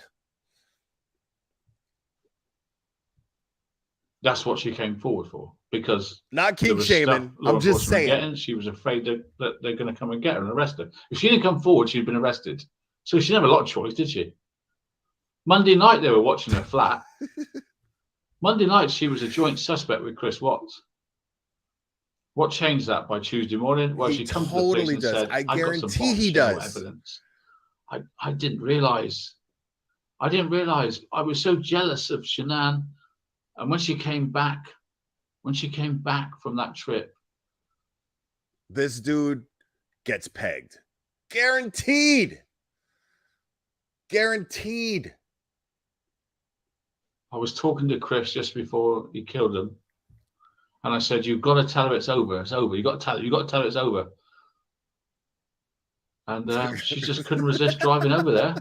That's what she came forward for, because not kink shaming. I'm just saying she was afraid that they're going to come and get her and arrest her. If she didn't come forward, she'd been arrested. So she didn't have a lot of choice, did she? Monday night they were watching her flat. Monday night she was a joint suspect with Chris Watts. What changed that by Tuesday morning? Well, she comes to the police and said, I guarantee he does. Evidence. I didn't realize. I was so jealous of Shanann. And when she came back from that trip, this dude gets pegged. Guaranteed. Guaranteed. I was talking to Chris just before he killed him. And I said, you've got to tell her it's over. It's over. You've got to tell her it's over. And she just couldn't resist driving over there.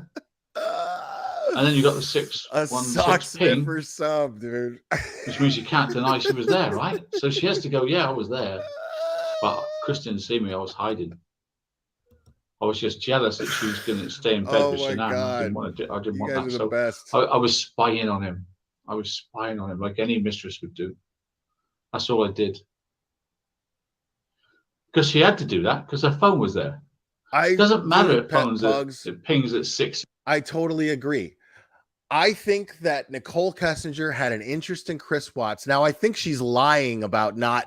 And then you got the 616 ping, for sub, dude. which means you can't deny she was there, right? So she has to go, yeah, I was there. But Chris didn't see me. I was hiding. I was just jealous that she was going to stay in bed Oh with my Shanann. I didn't God. want to. I didn't You want guys that. are the So best. I was spying on him. I was spying on him like any mistress would do. That's all I did. Because she had to do that because her phone was there. It doesn't matter if phones it pings at 6. I totally agree. I think that Nicole Kessinger had an interest in Chris Watts. Now, I think she's lying about not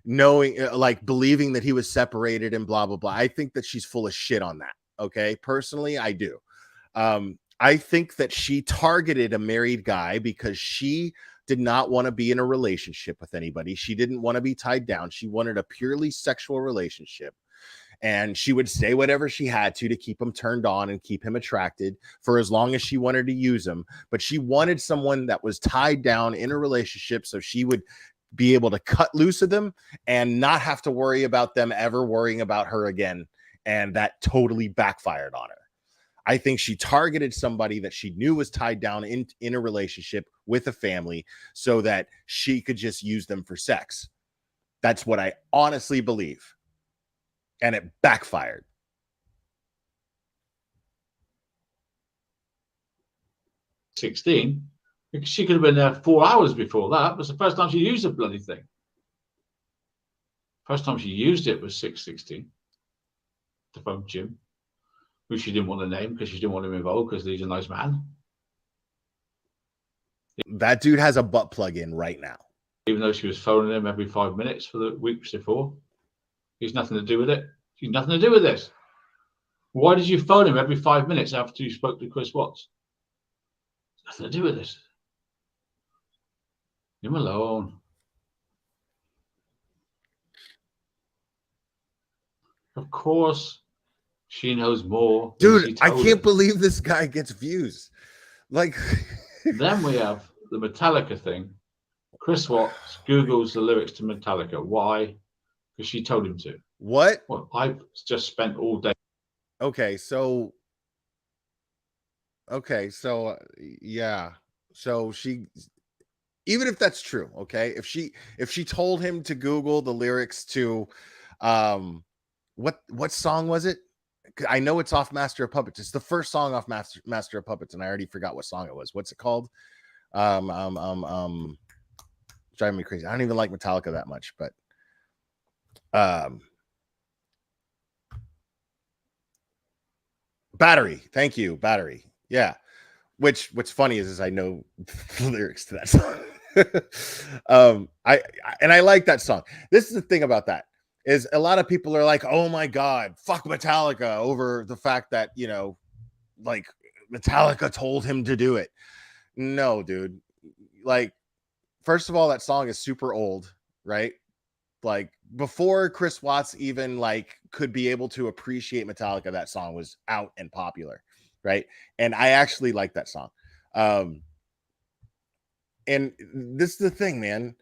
knowing, like believing that he was separated and blah, blah, blah. I think that she's full of shit on that. Okay. Personally, I do. I think that she targeted a married guy because she did not want to be in a relationship with anybody. She didn't want to be tied down. She wanted a purely sexual relationship. And she would say whatever she had to keep him turned on and keep him attracted for as long as she wanted to use him. But she wanted someone that was tied down in a relationship so she would be able to cut loose of them and not have to worry about them ever worrying about her again. And that totally backfired on her. I think she targeted somebody that she knew was tied down in a relationship with a family so that she could just use them for sex. That's what I honestly believe. And it backfired. $16, because she could have been there 4 hours before that. It was the first time she used the bloody thing. First time she used it was 616. To phone Jim, who she didn't want to name because she didn't want him involved because he's a nice man. That dude has a butt plug in right now. Even though she was phoning him every 5 minutes for the weeks before. He's nothing to do with it. He's nothing to do with this. Why did you phone him every 5 minutes after you spoke to Chris Watts? Nothing to do with this. Leave him alone. Of course, she knows more. Dude, I can't believe this guy gets views. Like, then we have the Metallica thing. Chris Watts Googles the lyrics to Metallica. Why? Because she told him to. What? Well, I've just spent all day. Okay, so yeah. So she, even if that's true, okay, if she told him to Google the lyrics to what song was it? I know it's off Master of Puppets. It's the first song off Master of Puppets, and I already forgot what song it was. What's it called? Driving me crazy. I don't even like Metallica that much, but Battery. Thank you, Battery. Yeah. What's funny is I know the lyrics to that song. I like that song. This is the thing about that is a lot of people are like, oh my God, fuck Metallica over the fact that, you know, like Metallica told him to do it. No, dude. Like, first of all, that song is super old, right? Like before Chris Watts even like could be able to appreciate Metallica, that song was out and popular, right? And I actually like that song. And this is the thing, man.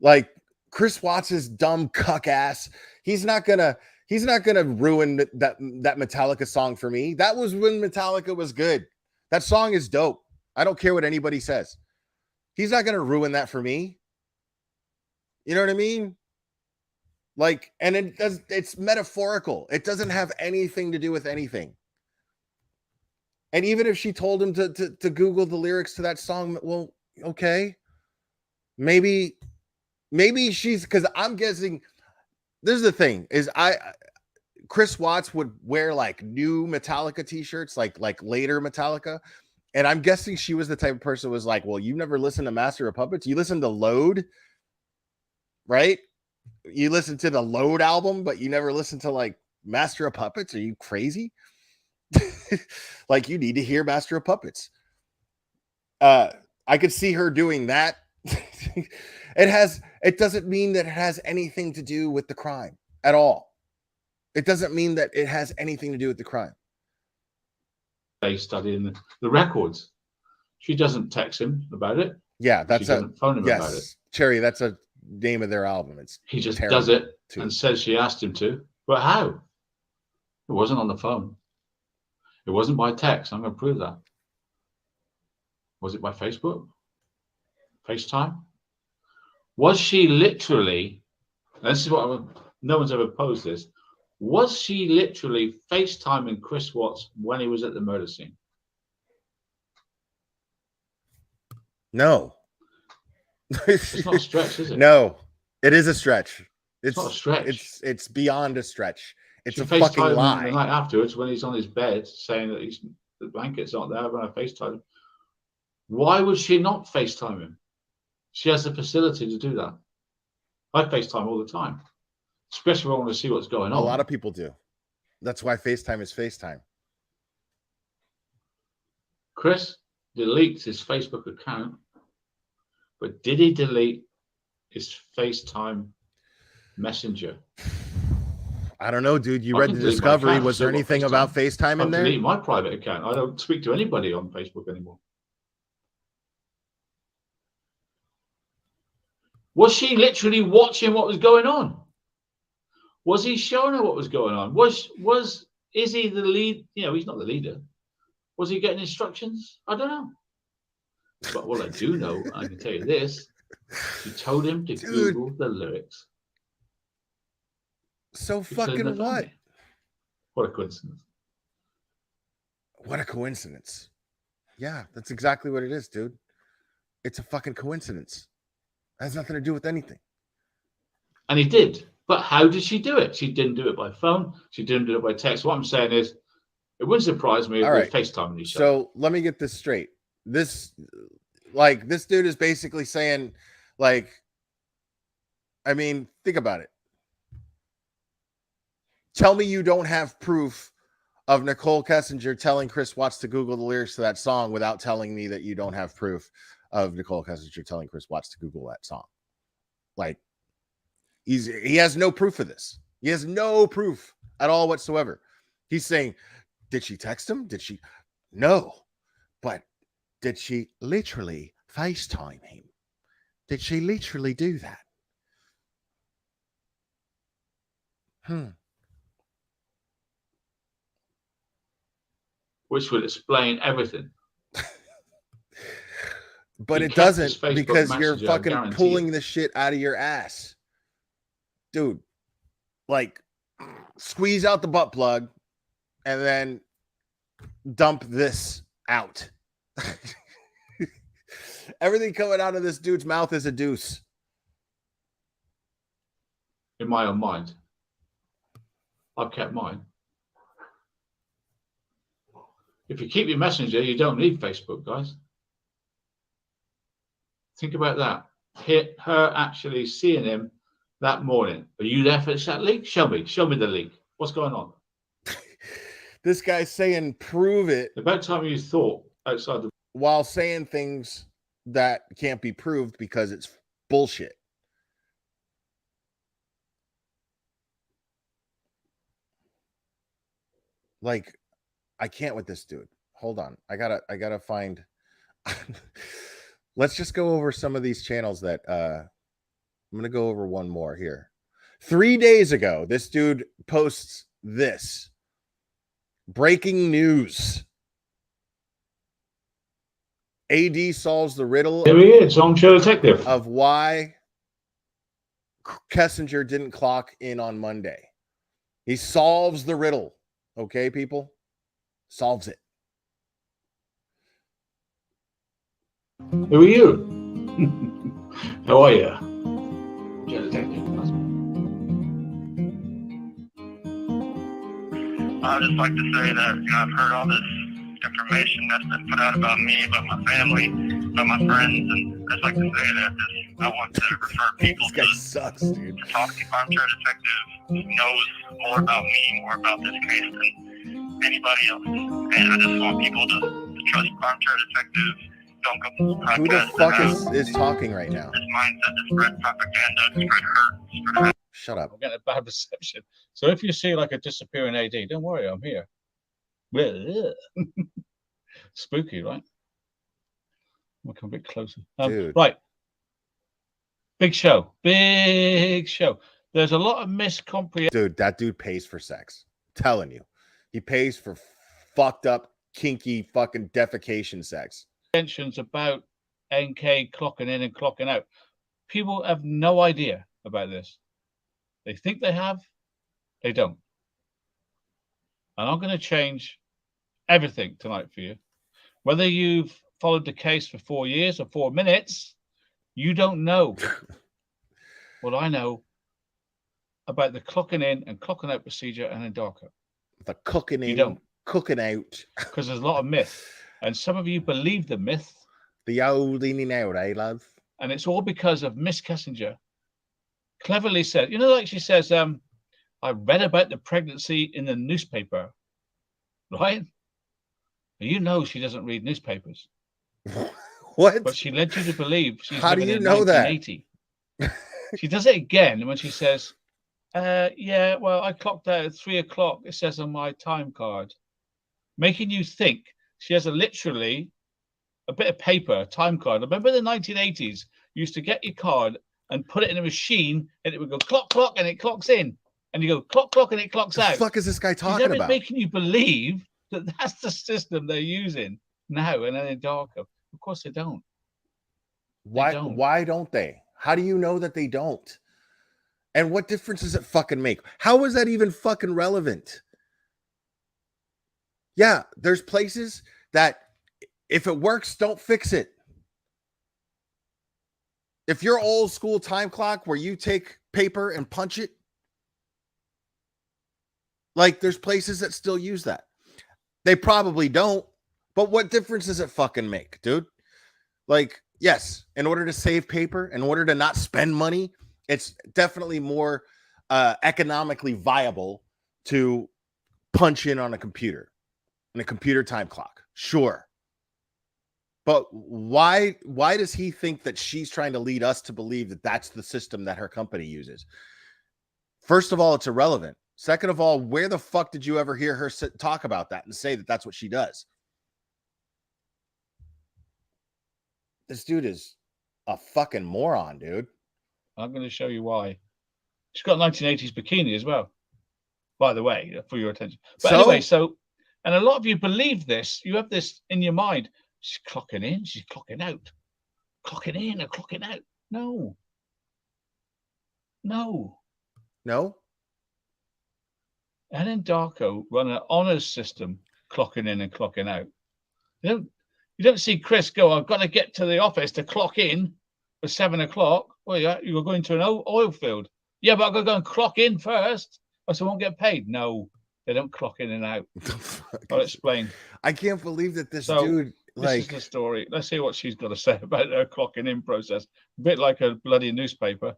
Like Chris Watts's dumb cuck ass, he's not gonna ruin that Metallica song for me. That was when Metallica was good. That song is dope. I don't care what anybody says. He's not gonna ruin that for me. You know what I mean? Like, and it's metaphorical. It doesn't have anything to do with anything. And even if she told him to Google the lyrics to that song, well, okay. Maybe she's, because I'm guessing, this is the thing, is Chris Watts would wear like new Metallica t-shirts, like later Metallica. And I'm guessing she was the type of person who was like, well, you've never listened to Master of Puppets? You listened to Load, right? You listened to the Load album, but you never listened to like Master of Puppets? Are you crazy? Like, you need to hear Master of Puppets. I could see her doing that. It doesn't mean that it has anything to do with the crime at all. It doesn't mean that it has anything to do with the crime. They studying the records. She doesn't text him about it. Yeah, that's she doesn't phone him about it. Cherry, that's a name of their album. He just does it and says she asked him to. But how? It wasn't on the phone. It wasn't by text. I'm going to prove that. Was it by Facebook? FaceTime? Was she literally, and this is what no one's ever posed this, was she literally FaceTiming Chris Watts when he was at the murder scene? No. It's not a stretch, is it? No, it is a stretch. It's not a stretch. It's beyond a stretch. It's She a fucking FaceTimed him lie. the night afterwards when he's on his bed saying that the blanket's not there when I FaceTime him. Why would she not FaceTime him? She has the facility to do that. I FaceTime all the time, especially when I want to see what's going on. A lot of people do. That's why FaceTime is FaceTime. Chris deletes his Facebook account, but did he delete his FaceTime messenger? I don't know, dude. You I read can the delete my Discovery. account, Was there still got anything FaceTime. about FaceTime in I've there? deleted my private account. I don't speak to anybody on Facebook anymore. Was she literally watching what was going on? Was he showing her what was going on? Is he the lead? You know, he's not the leader. Was he getting instructions? I don't know. But what I do know, I can tell you this: she told him to Google the lyrics. So He couldn't fucking have done what? it. What a coincidence! What a coincidence. Yeah, that's exactly what it is, dude. It's a fucking coincidence. It has nothing to do with anything. And he did. But how did she do it? She didn't do it by phone. She didn't do it by text. What I'm saying is, it wouldn't surprise me if they're FaceTiming each other. So let me get this straight. This dude is basically saying, like, I mean, think about it. Tell me you don't have proof of Nicole Kessinger telling Chris Watts to Google the lyrics to that song without telling me that you don't have proof of Nicole Kessinger telling Chris Watts to Google that song. Like, he has no proof of this. He has no proof at all whatsoever. He's saying, did she text him? Did she? No. But did she literally FaceTime him? Did she literally do that? Which would explain everything. But He it kept his doesn't, Facebook because you're Messenger, I fucking guarantee pulling it. the shit out of your ass. Dude, like, squeeze out the butt plug and then dump this out. Everything coming out of this dude's mouth is a deuce. In my own mind. I've kept mine. If you keep your messenger, you don't need Facebook, guys. Think about that. Her actually seeing him that morning. Are you there for that leak? Show me the leak. What's going on? This guy's saying prove it. About time you thought outside the while saying things that can't be proved because it's bullshit. Like, I can't with this dude. Hold on. I gotta find. Let's just go over some of these channels that I'm gonna go over one more here. 3 days ago, this dude posts this. Breaking news. AD solves the riddle Here he is, on-show detective. of why Kessinger didn't clock in on Monday. He solves the riddle. Okay, people? Solves it. Who are you? How are you? Show detective. I'd just like to say that I've heard all this information that's been put out about me, about my family, about my friends, and I'd just like to say that I want to refer people This guy sucks, dude. to talk to armchair detective who knows more about me, more about this case than anybody else. And I just want people to trust armchair detective. Don't go to this podcast. Who the fuck is talking right now? This mindset to spread propaganda, to spread hurt, to spread. Shut up. I'm getting a bad reception. So if you see like a disappearing AD, don't worry, I'm here. Spooky, right? We'll come a bit closer. Right. Big show. Big show. There's a lot of miscomprehension. Dude, that dude pays for sex. I'm telling you. He pays for fucked up, kinky, fucking defecation sex. mentions about NK clocking in and clocking out. People have no idea about this. They think they have, they don't. And I'm going to change everything tonight for you. Whether you've followed the case for 4 years or 4 minutes, you don't know what I know about the clocking in and clocking out procedure and in Darko. The cooking in, You don't. cooking out. Because there's a lot of myth. And some of you believe the myth. The old in and out, eh, love? And it's all because of Miss Kessinger. Cleverly said, you know, like she says, I read about the pregnancy in the newspaper, right? You know she doesn't read newspapers. What? But she led you to believe she's How do living you in know that? 1980. She does it again when she says, yeah, well, I clocked out at 3 o'clock. It says on my time card, making you think she has literally a bit of paper, time card. Remember the 1980s? You used to get your card and put it in a machine, and it would go clock, clock, and it clocks in. And you go clock, clock, and it clocks The out. fuck is this guy She's talking about? making you believe that that's the system they're using now, and then in Darko. Of course they don't. Why? don't. Why don't they? How do you know that they don't? And what difference does it fucking make? How is that even fucking relevant? Yeah, there's places that if it works, don't fix it. If you're old school time clock where you take paper and punch it, like there's places that still use that. They probably don't, but what difference does it fucking make, dude? Like, yes, in order to save paper, in order to not spend money, it's definitely more economically viable to punch in on a computer, in a computer time clock. Sure. But why does he think that she's trying to lead us to believe that that's the system that her company uses? First of all, it's irrelevant. Second of all, where the fuck did you ever hear her talk about that and say that that's what she does? This dude is a fucking moron, dude. I'm going to show you why. She's got 1980s bikini as well, by the way, for your attention. But anyway, and a lot of you believe this. You have this in your mind. She's clocking in, she's clocking out. Clocking in and clocking out. No. Ellen Darko run an honors system, clocking in and clocking out. You don't see Chris go, I've got to get to the office to clock in for 7 o'clock. Well, you're going to an oil field. Yeah, but I've got to go and clock in first, or so I won't get paid. No, they don't clock in and out. I'll explain. I can't believe that this dude... This is the story. Let's hear what she's got to say about her clocking in process. A bit like a bloody newspaper.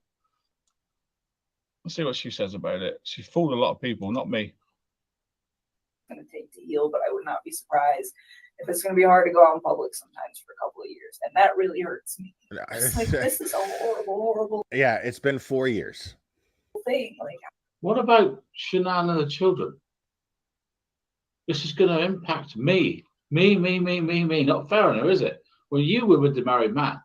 Let's see what she says about it. She fooled a lot of people, not me. It's going to take to heal, but I would not be surprised if it's going to be hard to go out in public sometimes for a couple of years. And that really hurts me. It's like, this is a horrible. Yeah, it's been 4 years. Thing. Like, what about Shanann and the children? This is going to impact me. Me. Not fair on her, is it? When you were with the married man.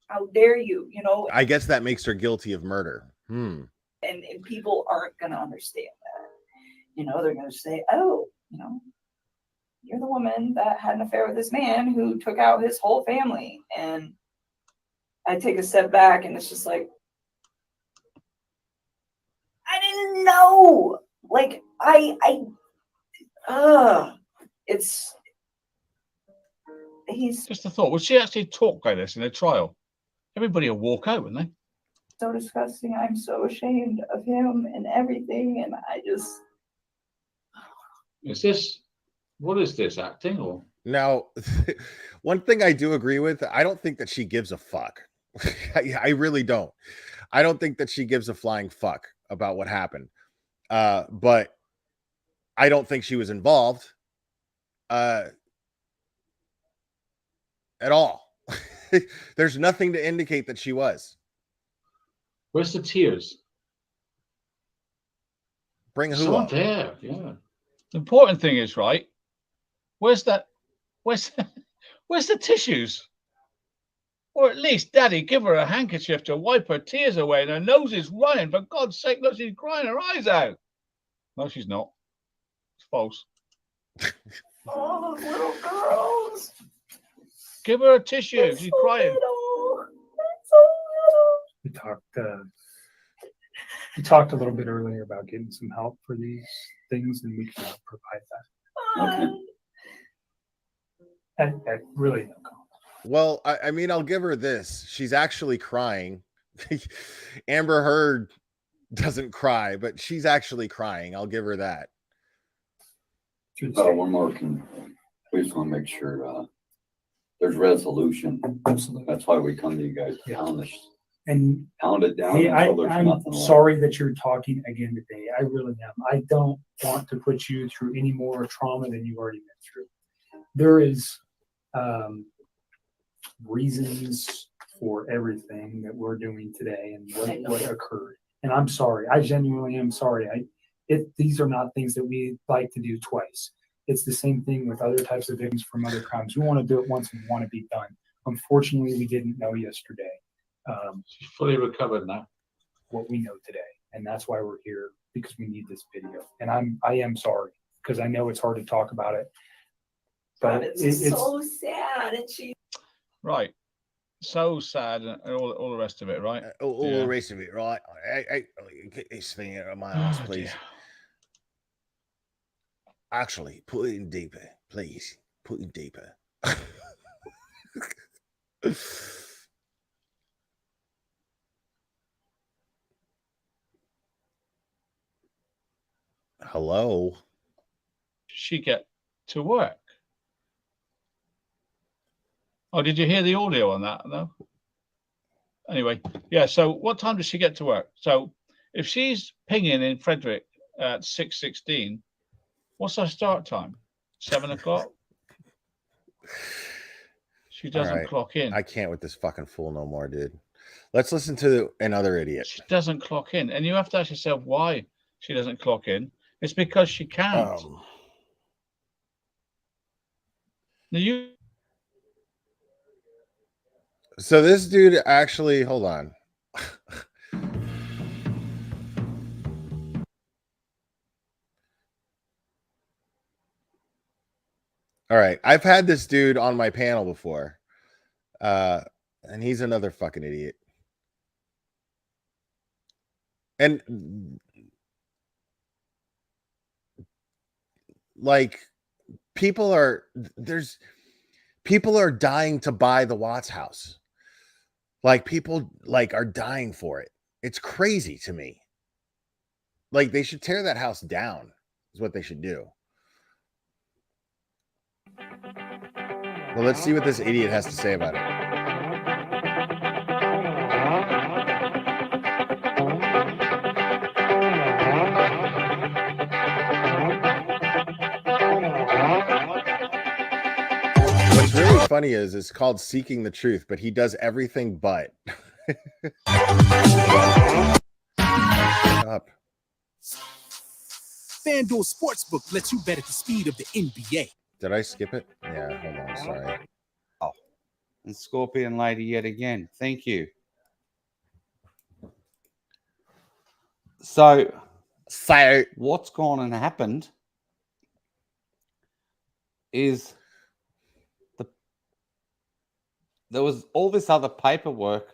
How dare you? You know. I guess that makes her guilty of murder. And people aren't going to understand that. You know, they're going to say, oh, you know, you're the woman that had an affair with this man who took out his whole family. And I take a step back and it's just like, I didn't know. Like, he's just a thought. Would she actually talk like this in a trial? Everybody will walk out, wouldn't they? So disgusting. I'm so ashamed of him and everything. And I just. What is this, acting or? Now, one thing I do agree with, I don't think that she gives a fuck. I really don't. I don't think that she gives a flying fuck about what happened. But I don't think she was involved at all. There's nothing to indicate that she was. Where's the tears? Bring who Someone up? there, yeah. The important thing is, right? Where's the tissues? Or at least, Daddy, give her a handkerchief to wipe her tears away, and her nose is running. For God's sake, look, she's crying her eyes out. No, she's not. It's false. Oh, those little girls. Give her a tissue. They're She's so crying. little. They're so little. We talked a little bit earlier about getting some help for these things, and we can provide that. At really no cost. Well, I mean, I'll give her this. She's actually crying. Amber Heard doesn't cry, but she's actually crying. I'll give her that. One more thing. We just want to make sure there's resolution. Absolutely. That's why we come to you guys. And Pound it down. hey, until there's I'm nothing left. sorry that you're talking again today. I really am. I don't want to put you through any more trauma than you've already been through. There is reasons for everything that we're doing today and what occurred. And I'm sorry. I genuinely am sorry. These are not things that we like to do twice. It's the same thing with other types of victims from other crimes. We want to do it once and want to be done. Unfortunately, we didn't know yesterday. She's fully recovered now. What we know today, and that's why we're here, because we need this video. And I am sorry, because I know it's hard to talk about it, but it's so sad. And she Right. So sad and all the rest of it, right? All the rest of it, right? Hey, get this thing out of my ass, please. Dear. Actually, put it in deeper, please. Put it deeper. Hello. She get to work. Oh, did you hear the audio on that? No. Anyway, yeah. So, what time does she get to work? So, if she's pinging in Frederick at 6:16, what's her start time? 7 o'clock. She doesn't clock in. I can't with this fucking fool no more, dude. Let's listen to another idiot. She doesn't clock in, and you have to ask yourself why she doesn't clock in. It's because she can't. Now So this dude actually, hold on. All right. I've had this dude on my panel before. And he's another fucking idiot. And like people are dying to buy the Watts house. Like people are dying for it. It's crazy to me. Like they should tear that house down is what they should do. Well, let's see what this idiot has to say about it. What's really funny is it's called Seeking the Truth, but he does everything but. Up. FanDuel Sportsbook lets you bet at the speed of the NBA. Did I skip it? Yeah, hold on. Sorry. Oh, and Scorpion Lady yet again. Thank you. So what's gone and happened is there was all this other paperwork.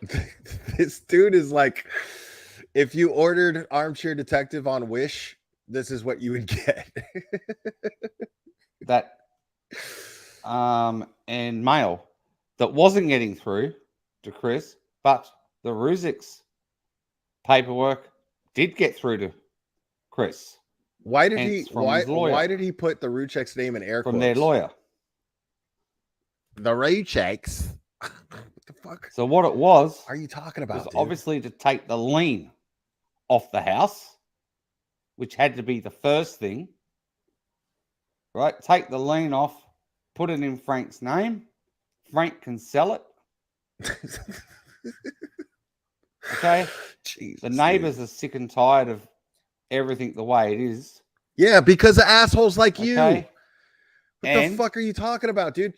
This dude is like, if you ordered Armchair Detective on Wish, this is what you would get. That and mail that wasn't getting through to Chris, but the Rzuceks paperwork did get through to Chris. Why did why did he put the Rzuceks name in air quotes? From their lawyer. The Rzuceks. What the fuck? So what it was are you talking about? Was obviously to take the lien off the house, which had to be the first thing. Right? Take the lien off, put it in Frank's name. Frank can sell it. Okay? Jesus, the neighbors are sick and tired of everything the way it is. Yeah, because of assholes like you. Okay? What the fuck are you talking about, dude?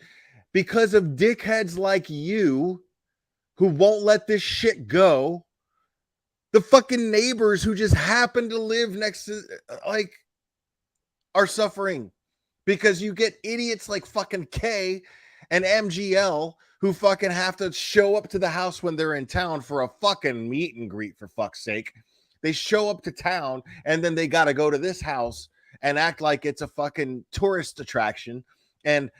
Because of dickheads like you who won't let this shit go. The fucking neighbors who just happen to live next to, are suffering because you get idiots like fucking K and MGL who fucking have to show up to the house when they're in town for a fucking meet and greet, for fuck's sake. They show up to town and then they got to go to this house and act like it's a fucking tourist attraction and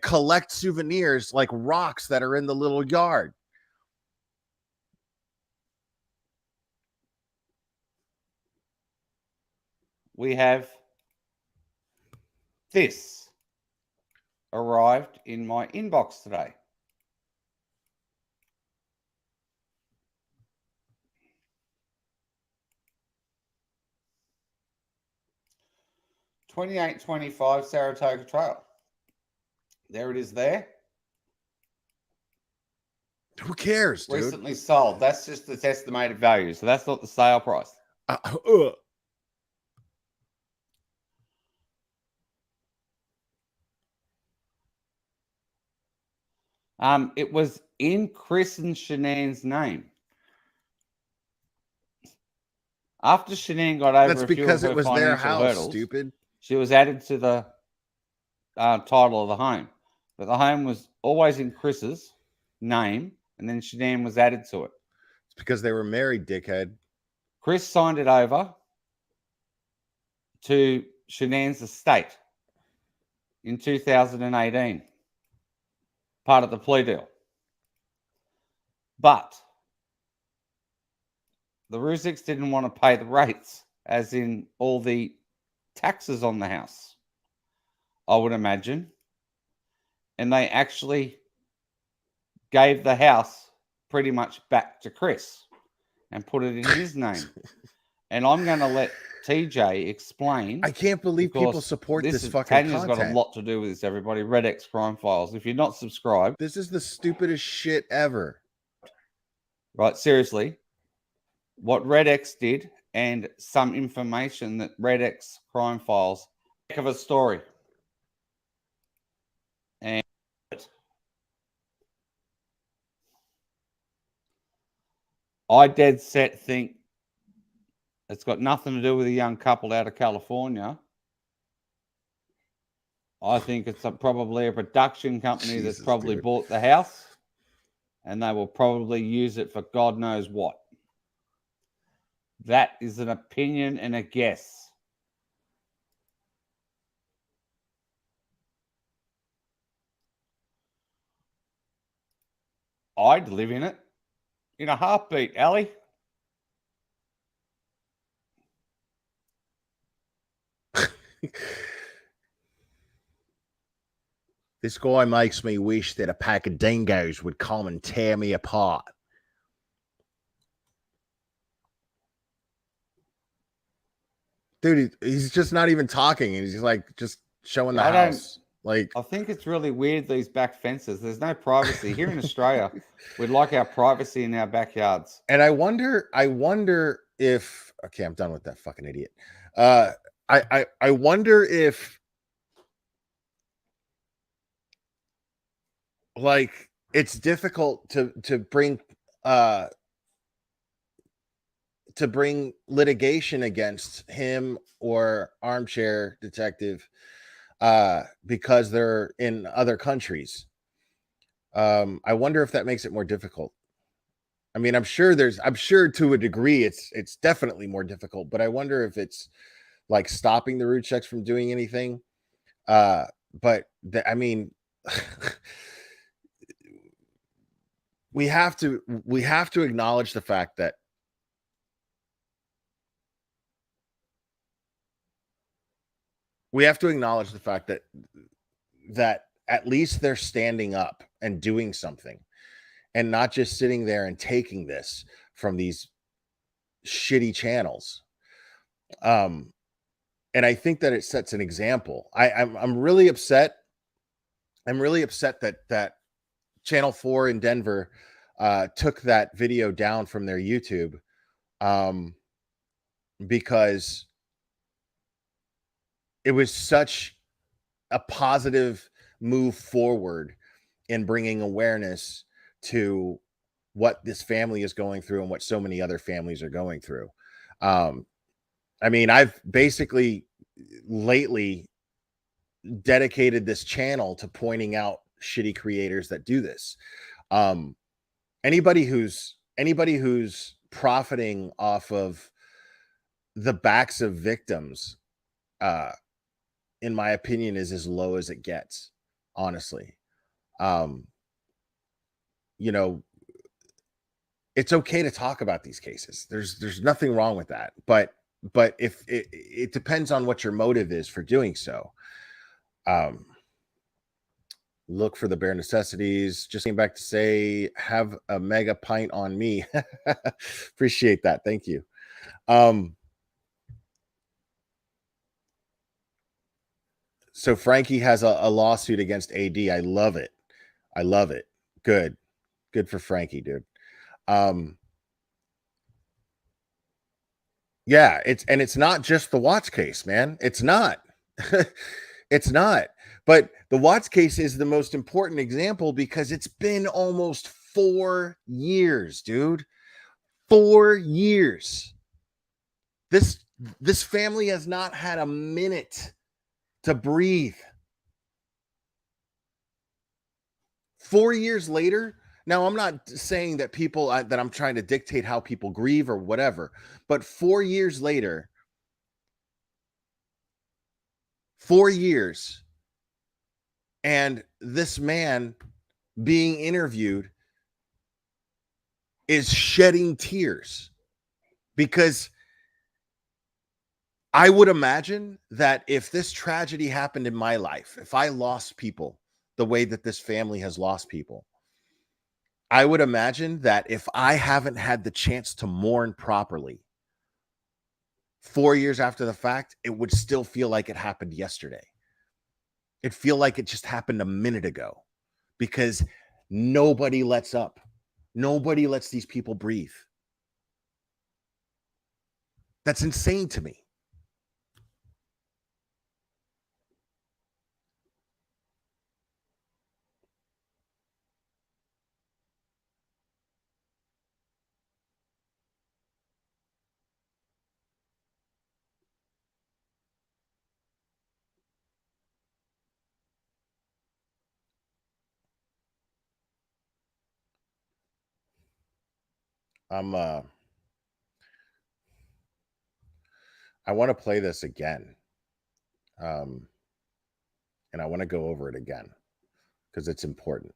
collect souvenirs like rocks that are in the little yard. We have this arrived in my inbox today. $28.25 Saratoga Trail. There it is there. Who cares, dude? Recently sold. That's just the estimated value. So that's not the sale price. It was in Chris and Shanann's name. After Shanann got over That's because it was their house, hurdles, stupid. She was added to the title of the home. But the home was always in Chris's name, and then Shanann was added to it. It's because they were married, dickhead. Chris signed it over to Shanann's estate in 2018, part of the plea deal. But the Rzuceks didn't want to pay the rates, as in all the taxes on the house, I would imagine. And they actually gave the house pretty much back to Chris and put it in his name. And I'm going to let TJ explain. I can't believe people support this fucking Tanya's content. got a lot to do with this, everybody. Rzuceks Crime Files. If you're not subscribed. This is the stupidest shit ever. Right, seriously. What Rzuceks did and some information that Rzuceks Crime Files, heck of a story. And I dead set think it's got nothing to do with a young couple out of California. I think it's probably a production company that's probably bought the house, and they will probably use it for God knows what. That is an opinion and a guess. I'd live in it in a heartbeat, Ali. This guy makes me wish that a pack of dingoes would come and tear me apart. Dude, he's just not even talking. He's like just showing the house. Like, I think it's really weird, these back fences. There's no privacy. Here in Australia, we'd like our privacy in our backyards. And I wonder if, okay, I'm done with that fucking idiot. I wonder if, like, it's difficult to bring litigation against him or Armchair Detective because they're in other countries. I wonder if that makes it more difficult. I mean, I'm sure to a degree it's definitely more difficult, but I wonder if it's like stopping the Rzuceks from doing anything. But I mean, we have to acknowledge the fact that that at least they're standing up and doing something and not just sitting there and taking this from these shitty channels. And I think that it sets an example. I'm really upset. I'm really upset that Channel 4 in Denver took that video down from their YouTube because it was such a positive move forward in bringing awareness to what this family is going through and what so many other families are going through. I mean, I've basically lately dedicated this channel to pointing out shitty creators that do this. Anybody who's profiting off of the backs of victims, in my opinion, is as low as it gets, honestly. You know, it's okay to talk about these cases. There's nothing wrong with that. But if it depends on what your motive is for doing so. Look for the bare necessities. Just came back to say, have a mega pint on me. Appreciate that. Thank you. So Frankie has a lawsuit against AD. I love it. I love it. Good for Frankie, dude. Yeah, it's not just the Watts case, man. It's not. It's not. But the Watts case is the most important example because it's been almost 4 years, dude. 4 years. This family has not had a minute to breathe. 4 years later. Now, I'm not saying that that I'm trying to dictate how people grieve or whatever, but 4 years later, 4 years, and this man being interviewed is shedding tears because I would imagine that if this tragedy happened in my life, if I lost people the way that this family has lost people, I would imagine that if I haven't had the chance to mourn properly 4 years after the fact, it would still feel like it happened yesterday. It'd feel like it just happened a minute ago because nobody lets up. Nobody lets these people breathe. That's insane to me. I want to play this again. And I want to go over it again because it's important.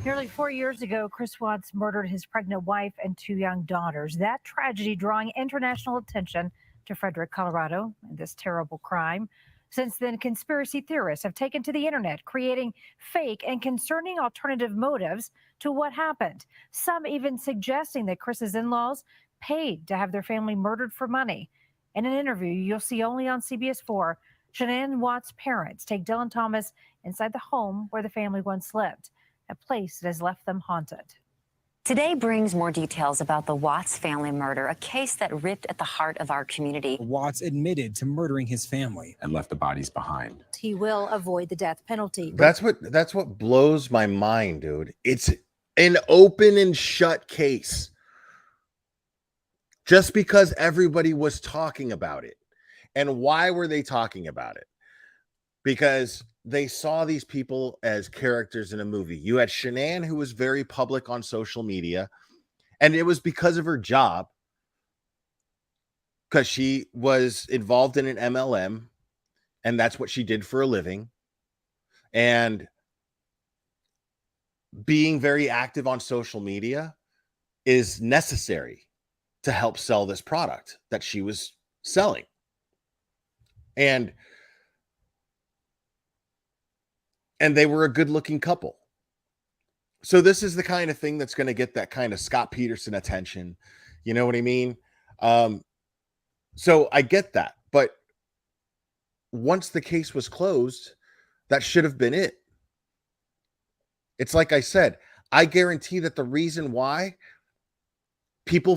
Nearly 4 years ago, Chris Watts murdered his pregnant wife and 2 young daughters. That tragedy drawing international attention to Frederick, Colorado, and this terrible crime. Since then, conspiracy theorists have taken to the internet, creating fake and concerning alternative motives to what happened. Some even suggesting that Chris's in-laws paid to have their family murdered for money. In an interview you'll see only on CBS 4, Shanann Watts' parents take Dylan Thomas inside the home where the family once lived, a place that has left them haunted. Today brings more details about the Watts family murder, a case that ripped at the heart of our community. Watts admitted to murdering his family and left the bodies behind. He will avoid the death penalty. That's what blows my mind, dude. It's an open and shut case. Just because everybody was talking about it. And why were they talking about it? Because they saw these people as characters in a movie. You had Shanann, who was very public on social media, and it was because of her job, because she was involved in an MLM, and that's what she did for a living. And being very active on social media is necessary to help sell this product that she was selling. And they were a good-looking couple. So this is the kind of thing that's going to get that kind of Scott Peterson attention. You know what I mean? So I get that. But once the case was closed, that should have been it. It's like I said, I guarantee that the reason why people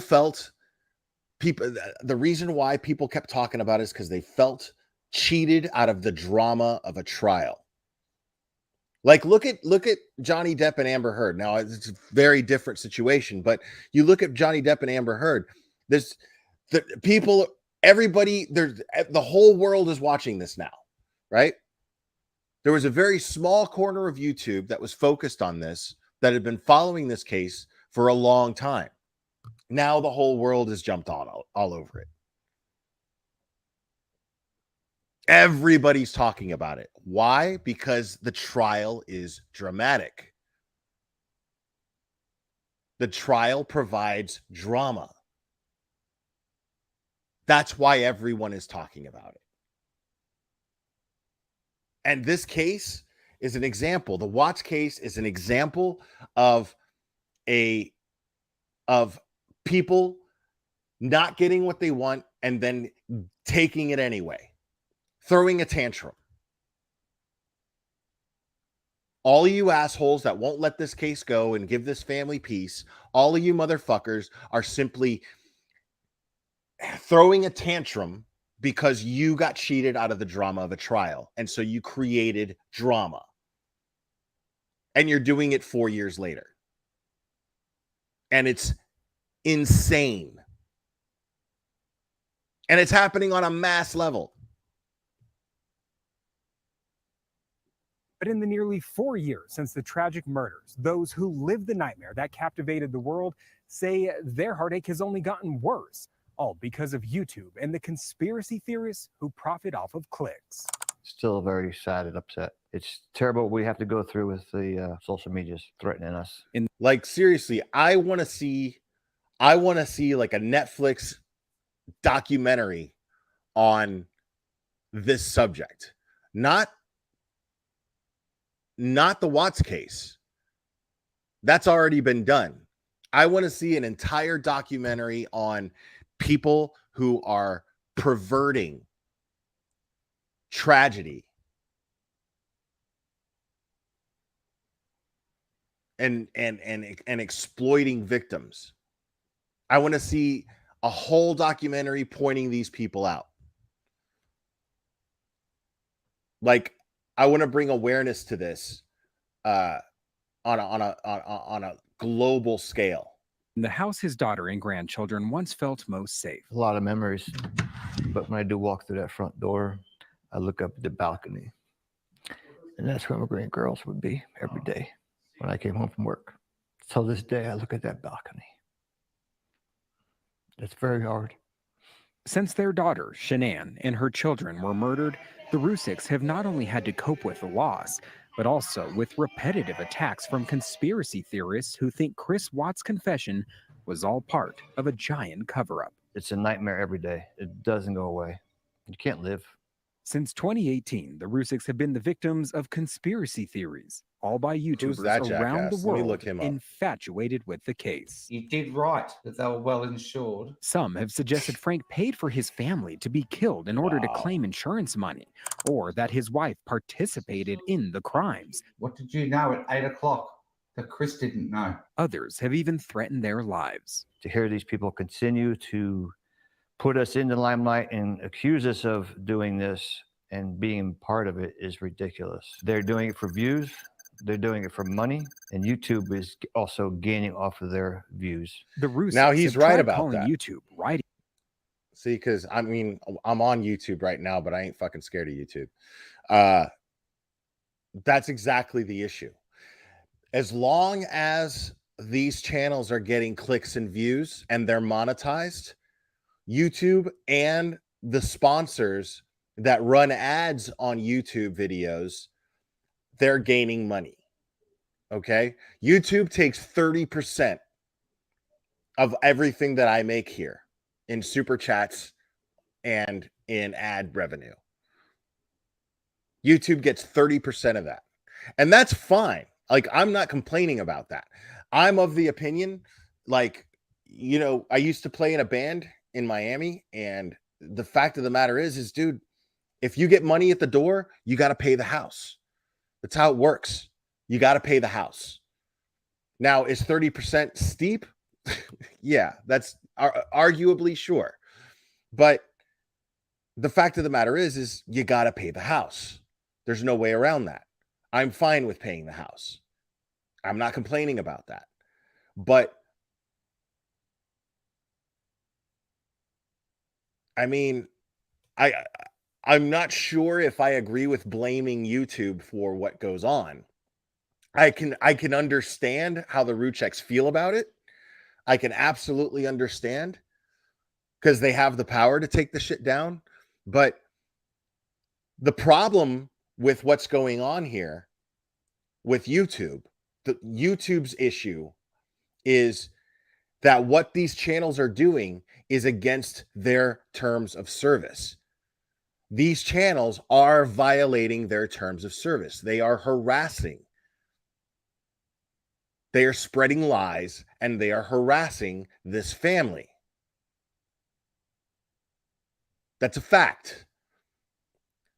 kept talking about it is because they felt cheated out of the drama of a trial. Like look at Johnny Depp and Amber Heard. Now it's a very different situation, but you look at Johnny Depp and Amber Heard. There's the people, everybody, there's the whole world is watching this now, right? There was a very small corner of YouTube that was focused on this, that had been following this case for a long time. Now the whole world has jumped on all over it. Everybody's talking about it. Why? Because the trial is dramatic. The trial provides drama. That's why everyone is talking about it. And this case is an example. The Watts case is an example of people not getting what they want and then taking it anyway, throwing a tantrum. All of you assholes that won't let this case go and give this family peace, all of you motherfuckers are simply throwing a tantrum because you got cheated out of the drama of a trial. And so you created drama. And you're doing it 4 years later. And it's insane. And it's happening on a mass level. But in the nearly 4 years since the tragic murders, those who lived the nightmare that captivated the world say their heartache has only gotten worse, all because of YouTube and the conspiracy theorists who profit off of clicks. Still very sad and upset. It's terrible what we have to go through with the social medias threatening us. Like seriously, I want to see like a Netflix documentary on this subject. Not the Watts case. That's already been done. I want to see an entire documentary on people who are perverting tragedy and exploiting victims. I want to see a whole documentary pointing these people out. Like, I want to bring awareness to this on a global scale. The house his daughter and grandchildren once felt most safe. A lot of memories, but when I do walk through that front door, I look up at the balcony, and that's where my great girls would be every day when I came home from work. Till this day, I look at that balcony. It's very hard. Since their daughter, Shanann, and her children were murdered, the Rzuceks have not only had to cope with the loss, but also with repetitive attacks from conspiracy theorists who think Chris Watts' confession was all part of a giant cover-up. It's a nightmare every day. It doesn't go away. You can't live. Since 2018, the Rzuceks have been the victims of conspiracy theories, all by YouTubers around the world infatuated with the case. You did right that they were well insured. Some have suggested Frank paid for his family to be killed in order to claim insurance money, or that his wife participated in the crimes. What did you know at 8 o'clock that Chris didn't know? Others have even threatened their lives. To hear these people continue to put us in the limelight and accuse us of doing this and being part of it is ridiculous. They're doing it for views. They're doing it for money, and YouTube is also gaining off of their views. The Rzuceks now he's right about that. YouTube, right? See, because I mean, I'm on YouTube right now, but I ain't fucking scared of YouTube. That's exactly the issue. As long as these channels are getting clicks and views and they're monetized, YouTube and the sponsors that run ads on YouTube videos, they're gaining money. Okay. YouTube takes 30% of everything that I make here in super chats and in ad revenue. YouTube gets 30% of that. And that's fine. Like, I'm not complaining about that. I'm of the opinion, like, you know, I used to play in a band in Miami, and the fact of the matter is dude, if you get money at the door, you got to pay the house. That's how it works. You got to pay the house. Now, is 30% steep? Yeah, that's arguably sure. But the fact of the matter is you got to pay the house. There's no way around that. I'm fine with paying the house. I'm not complaining about that. But I mean, I'm not sure if I agree with blaming YouTube for what goes on. I can understand how the Rzuceks feel about it. I can absolutely understand because they have the power to take the shit down. But the problem with what's going on here with YouTube, YouTube's issue is that what these channels are doing is against their terms of service. These channels are violating their terms of service. They are harassing. They are spreading lies and they are harassing this family. That's a fact.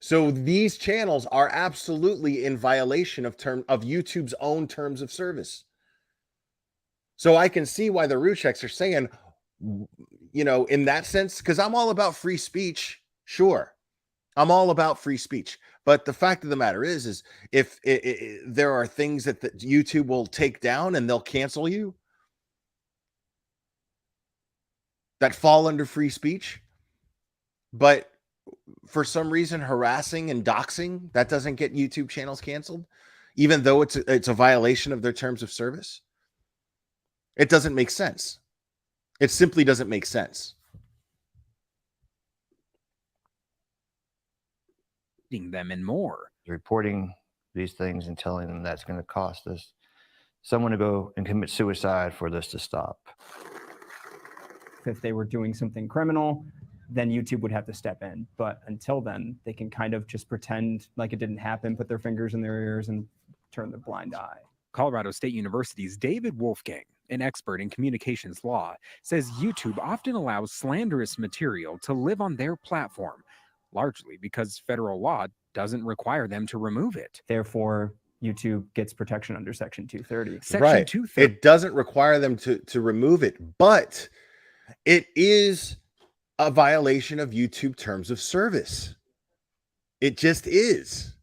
So these channels are absolutely in violation of YouTube's own terms of service. So I can see why the Rzuceks are saying, you know, in that sense, because I'm all about free speech. Sure, I'm all about free speech. But the fact of the matter is if there are things that YouTube will take down and they'll cancel you that fall under free speech, but for some reason harassing and doxing, that doesn't get YouTube channels canceled, even though it's a violation of their terms of service. It doesn't make sense. It simply doesn't make sense. Them and more. Reporting these things and telling them that's going to cost us someone to go and commit suicide for this to stop. If they were doing something criminal, then YouTube would have to step in. But until then, they can kind of just pretend like it didn't happen, put their fingers in their ears and turn the blind eye. Colorado State University's David Wolfgang, an expert in communications law, says YouTube often allows slanderous material to live on their platform, largely because federal law doesn't require them to remove it. Therefore, YouTube gets protection under Section 230. Section 230. It doesn't require them to remove it, but it is a violation of YouTube terms of service. It just is.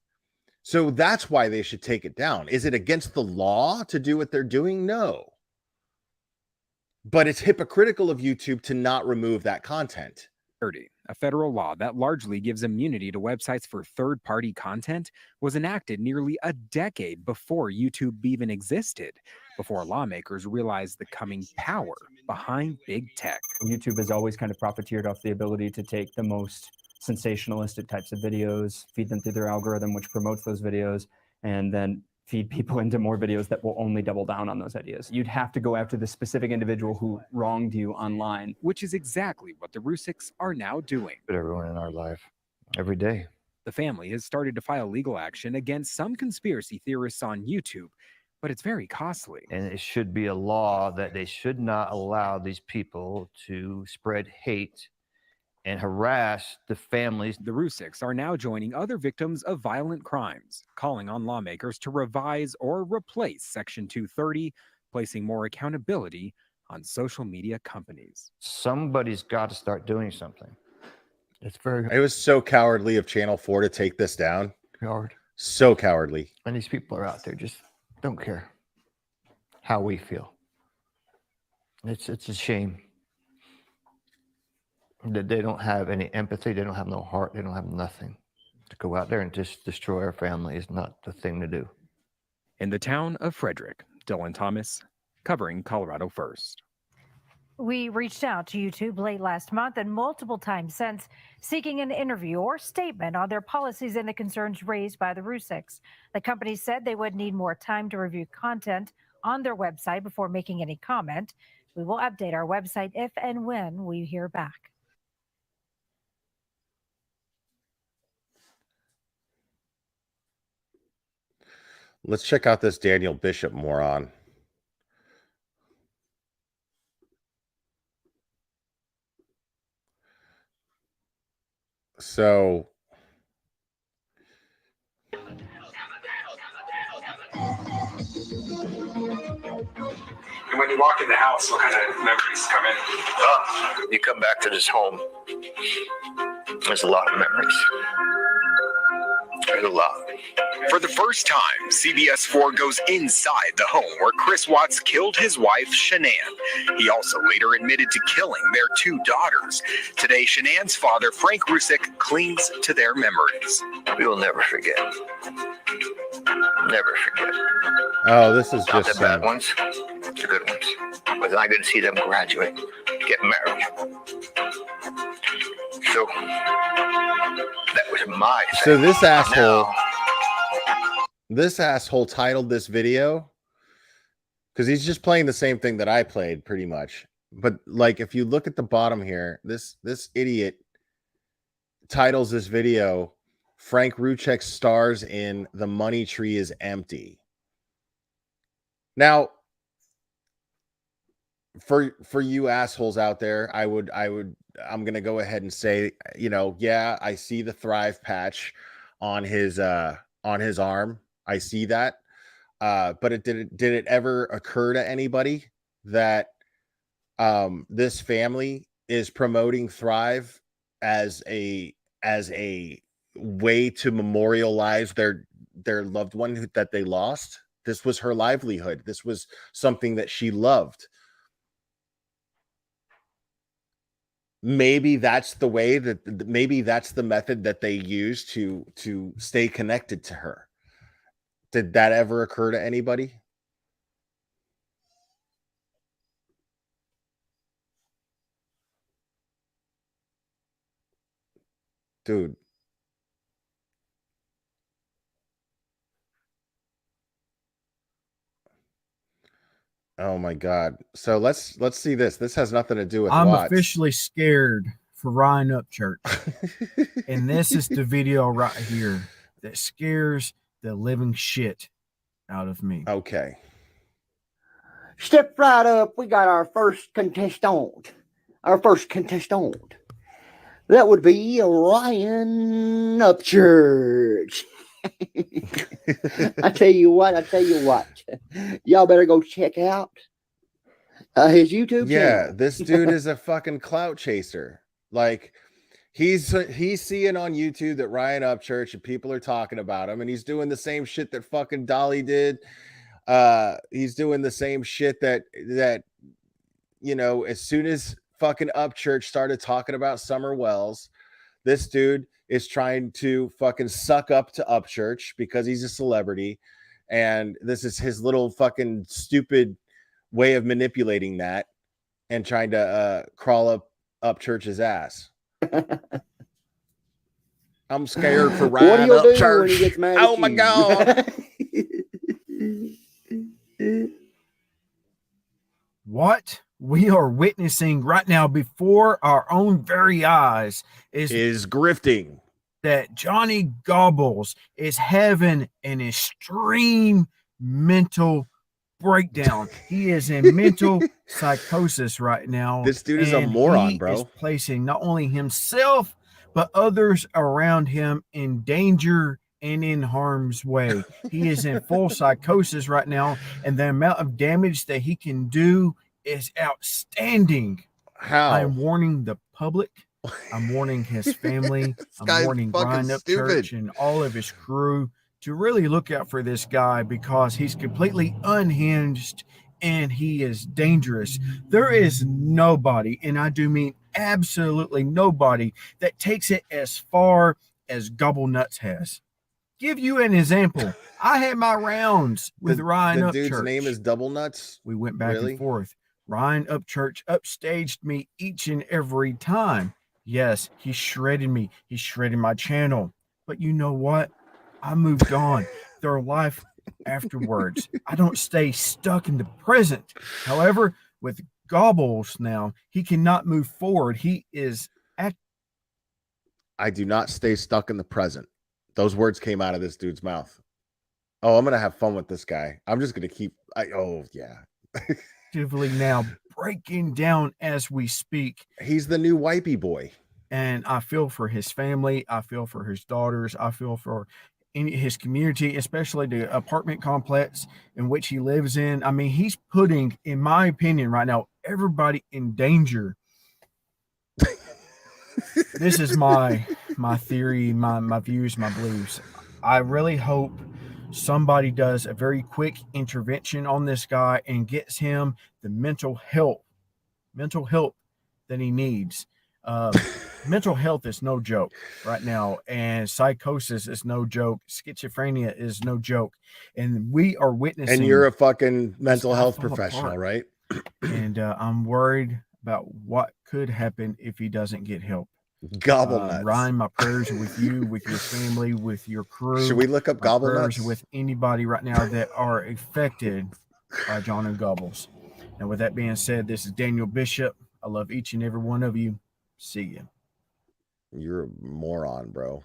So that's why they should take it down. Is it against the law to do what they're doing? No. But it's hypocritical of YouTube to not remove that content. A federal law that largely gives immunity to websites for third-party content was enacted nearly a decade before YouTube even existed, before lawmakers realized the coming power behind big tech. YouTube has always kind of profiteered off the ability to take the most sensationalistic types of videos, feed them through their algorithm, which promotes those videos, and then feed people into more videos that will only double down on those ideas. You'd have to go after the specific individual who wronged you online. Which is exactly what the Rzuceks are now doing. But everyone in our life, every day. The family has started to file legal action against some conspiracy theorists on YouTube, but it's very costly. And it should be a law that they should not allow these people to spread hate and harass the families. The Rzuceks are now joining other victims of violent crimes, calling on lawmakers to revise or replace Section 230, placing more accountability on social media companies. Somebody's got to start doing something. It's very. It was so cowardly of Channel 4 to take this down. Coward. So cowardly. And these people are out there just don't care how we feel. It's a shame that they don't have any empathy. They don't have no heart. They don't have nothing. To go out there and just destroy our family is not the thing to do. In the town of Frederick, Dylan Thomas, covering Colorado First. We reached out to YouTube late last month and multiple times since, seeking an interview or statement on their policies and the concerns raised by the Rzuceks. The company said they would need more time to review content on their website before making any comment. We will update our website if and when we hear back. Let's check out this Daniel Bishop moron. So and when you walk in the house, what kind of memories come in? You come back to this home, there's a lot of memories. better luck. For the first time, CBS 4 goes inside the home where Chris Watts killed his wife, Shanann. He also later admitted to killing their 2 daughters. Today, Shanann's father, Frank Rzuceks, clings to their memories. We will never forget. Never forget. Oh, this is Not just the bad ones, the good ones. But I'm going to see them graduate, get married. So that was my thing. So this asshole, Now, titled this video because he's just playing the same thing that I played pretty much. But like, if you look at the bottom here, this idiot titles this video, Frank Rzuceks stars in The Money Tree is Empty. Now, for you assholes out there, I'm going to go ahead and say, yeah, I see the Thrive patch on his arm. I see that. But did it ever occur to anybody that this family is promoting Thrive as a way to memorialize their loved one that they lost? This was her livelihood. This was something that she loved. Maybe that's the way maybe that's the method that they use to stay connected to her. Did that ever occur to anybody? Dude. Oh my God. So let's see this. This has nothing to do with I'm Watts. officially scared for Ryan Upchurch. And this is the video right here that scares the living shit out of me. Okay. Step right up. We got our first contestant. That would be Ryan Upchurch. I tell you what. Y'all better go check out his YouTube channel. Yeah, this dude is a fucking clout chaser. Like, he's seeing on YouTube that Ryan Upchurch and people are talking about him, and he's doing the same shit that fucking Dolly did. He's doing the same shit that as soon as fucking Upchurch started talking about Summer Wells, this dude is trying to fucking suck up to Upchurch because he's a celebrity, and this is his little fucking stupid way of manipulating that and trying to crawl up Upchurch's ass. I'm scared for Ryan Upchurch. Oh my God. What we are witnessing right now before our own very eyes is grifting. That Johnny Gobbles is having an extreme mental breakdown. He is in mental psychosis right now. This dude is a moron, bro. He is placing not only himself but others around him in danger and in harm's way. He is in full psychosis right now, and the amount of damage that he can do is outstanding. How? I'm warning the public. I'm warning his family. I'm warning Ryan Upchurch and all of his crew to really look out for this guy because he's completely unhinged and he is dangerous. There is nobody, and I do mean absolutely nobody, that takes it as far as Gobble Nuts has. Give you an example. I had my rounds with Ryan Upchurch. The dude's name is Double Nuts? We went back and forth. Ryan Upchurch upstaged me each and every time. Yes, he shredded me. He shredded my channel. But you know what? I moved on. Their life afterwards. I don't stay stuck in the present. However, with Gobbles now, he cannot move forward. He is I do not stay stuck in the present. Those words came out of this dude's mouth. Oh, I'm going to have fun with this guy. I'm just going to keep actively now breaking down as we speak. He's the new wipey boy. And I feel for his family. I feel for his daughters. I feel for his community, especially the apartment complex in which he lives in. I mean, he's putting, in my opinion right now, everybody in danger. This is my theory, my views, my beliefs. I really hope somebody does a very quick intervention on this guy and gets him the mental help that he needs. Mental health is no joke right now, and psychosis is no joke. Schizophrenia is no joke, and we are witnessing. And you're a fucking mental this guy health fall professional, apart. right? And I'm worried about what could happen if he doesn't get help. Gobble nuts. Ryan, my prayers are with you, with your family, with your crew. Should we look up My gobble prayers nuts? are with anybody right now that are affected by John and Gobbles. And with that being said, this is Daniel Bishop. I love each and every one of you. See you. You're a moron, bro.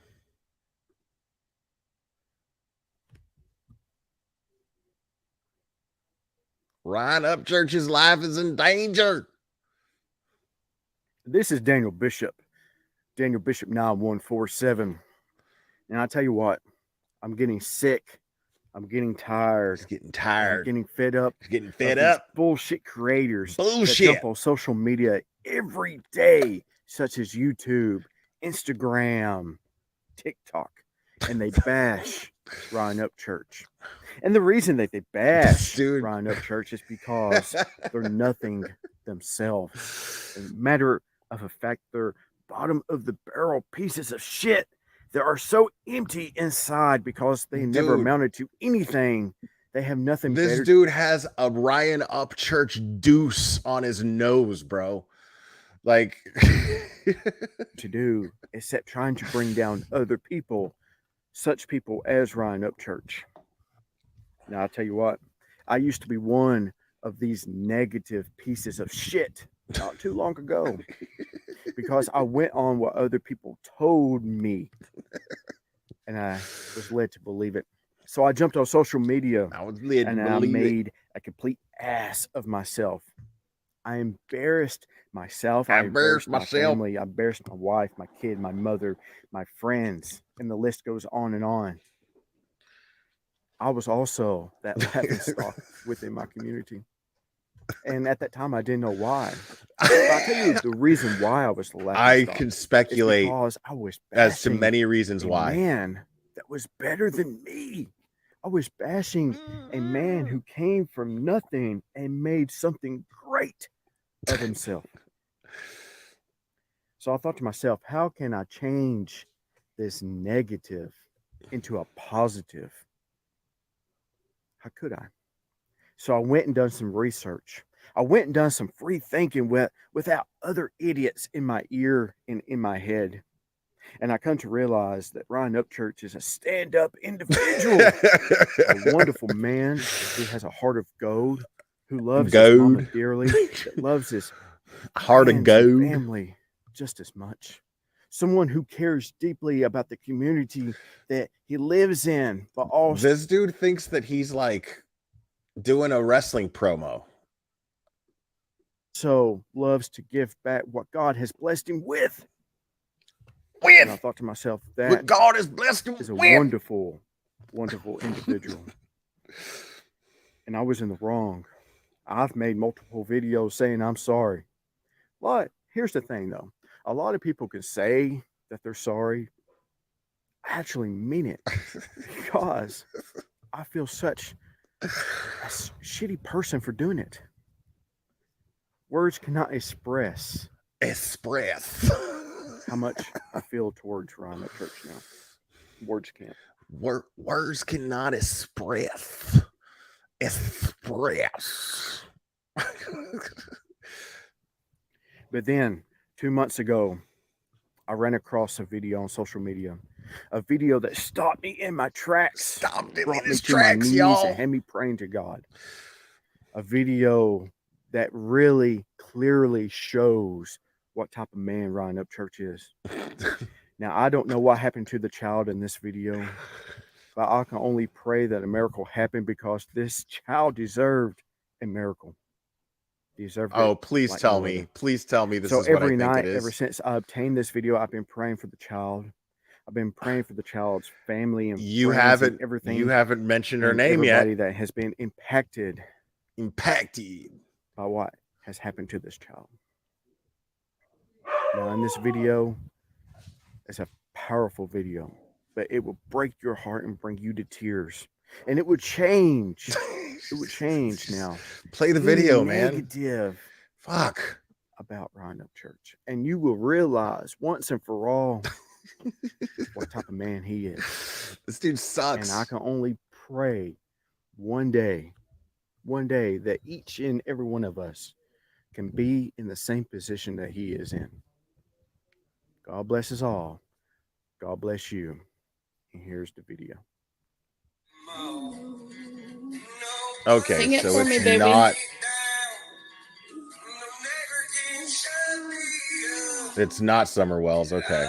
Ryan Upchurch's life is in danger. This is Daniel Bishop. Daniel Bishop 9147. And I tell you what, I'm getting sick. I'm getting tired. He's getting tired. I'm getting fed up. He's getting fed of these up. Bullshit creators Bullshit. that jump on social media every day, such as YouTube, Instagram, TikTok, and they bash Ryan Upchurch. And the reason that they bash Ryan Upchurch is because they're nothing themselves. As a matter of fact, they're bottom of the barrel pieces of shit that are so empty inside because they never amounted to anything. They have nothing This better. dude has a Ryan Upchurch deuce on his nose, bro. Like to do except trying to bring down other people, such people as Ryan Upchurch. Now, I'll tell you what, I used to be one of these negative pieces of shit not too long ago because I went on what other people told me and I was led to believe it. So I jumped on social media and I made a complete ass of myself. I embarrassed myself. I embarrassed my family. I embarrassed my wife, my kid, my mother, my friends, and the list goes on and on. I was also that laughing stock within my community. And at that time, I didn't know why. But I'll tell you the reason why I was the laughing I stock. can speculate because I was as to bashing many reasons a why. man that was better than me. I was bashing a man who came from nothing and made something great of himself. So I thought to myself, how can I change this negative into a positive? How could I? So I went and done some research. I went and done some free thinking without other idiots in my ear and in my head. And I come to realize that Ryan Upchurch is a stand-up individual, a wonderful man who has a heart of gold, who loves his mama dearly, that loves his heart of gold family just as much. Someone who cares deeply about the community that he lives in, but also this dude thinks that he's like doing a wrestling promo. So loves to give back what God has blessed him with. And I thought to myself, that what God has blessed him is a with. wonderful, wonderful individual. And I was in the wrong. I've made multiple videos saying I'm sorry. But here's the thing, though. A lot of people can say that they're sorry. I actually mean it because I feel such a shitty person for doing it. Words cannot express how much I feel towards Ryan Upchurch now. Words can't. Words cannot express. But then 2 months ago, I ran across a video on social media, a video that stopped me in my tracks, brought me to my knees and had me praying to God. A video that really clearly shows what type of man Ryan Upchurch is. Now, I don't know what happened to the child in this video, but I can only pray that a miracle happened because this child deserved a miracle. Oh, please tell me. Please tell me this is what I think it is. So every night, ever since I obtained this video, I've been praying for the child. I've been praying for the child's family and haven't everything. You haven't mentioned her name yet. Everybody that has been impacted by what has happened to this child. Now, in this video, it's a powerful video. but it will break your heart and bring you to tears. And it would change. It would change now. Play the video, man. Negative. Fuck. About Roundup Church. And you will realize once and for all what type of man he is. This dude sucks. And I can only pray one day that each and every one of us can be in the same position that he is in. God bless us all. God bless you. And here's the video. Okay, so it's not. It's not Summer Wells. Okay.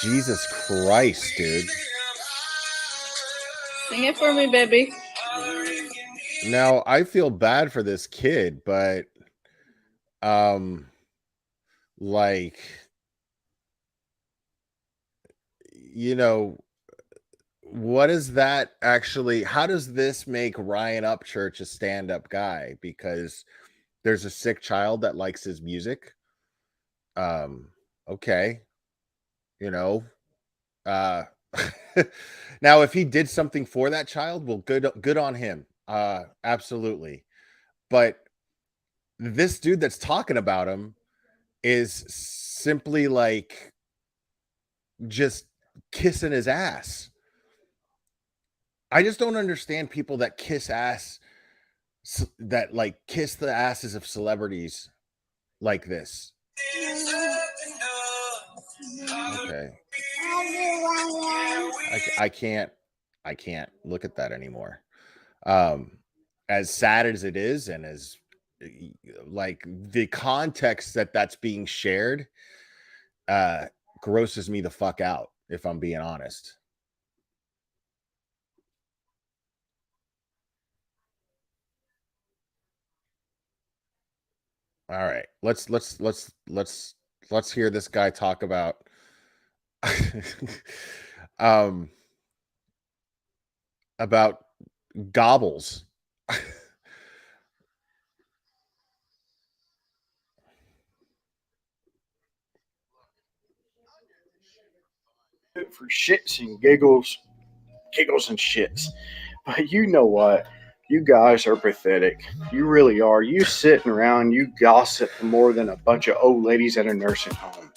Jesus Christ, dude. Sing it for me, baby. Now, I feel bad for this kid, but like, you know, what is that actually? How does this make Ryan Upchurch a stand-up guy? Because there's a sick child that likes his music. Okay. You know, now if he did something for that child, well, good on him. Absolutely. But this dude that's talking about him is simply like just kissing his ass. I just don't understand people that kiss ass, that like kiss the asses of celebrities like this. Okay. I can't look at that anymore. As sad as it is, and as like the context that's being shared grosses me the fuck out, if I'm being honest. All right, let's hear this guy talk about about gobbles. For shits and giggles and shits. But you know what? You guys are pathetic. You really are. You sitting around, you gossip more than a bunch of old ladies at a nursing home.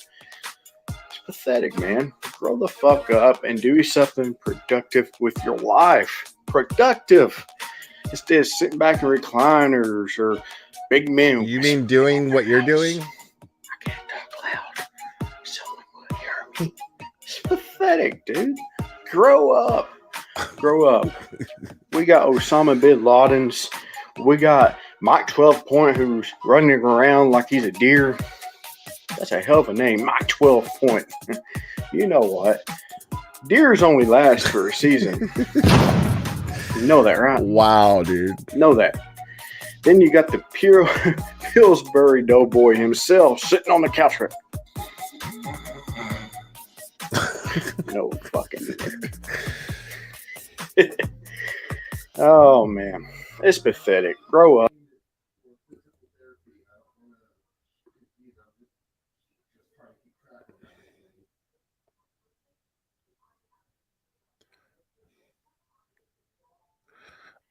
It's pathetic, man. Grow the fuck up and do something productive with your life. Productive. Instead of sitting back in recliners or big men. You mean doing what you're doing? I can't talk loud. Someone will hear me. It's pathetic, dude. Grow up. Grow up. We got Osama bin Laden's. We got Mike 12 Point, who's running around like he's a deer. That's a hell of a name, Mike 12 Point. You know what? Deers only last for a season. You know that, right? Wow, dude. Know that. Then you got the Pillsbury Doughboy himself sitting on the couch. No fucking. Oh man, it's pathetic. Grow up.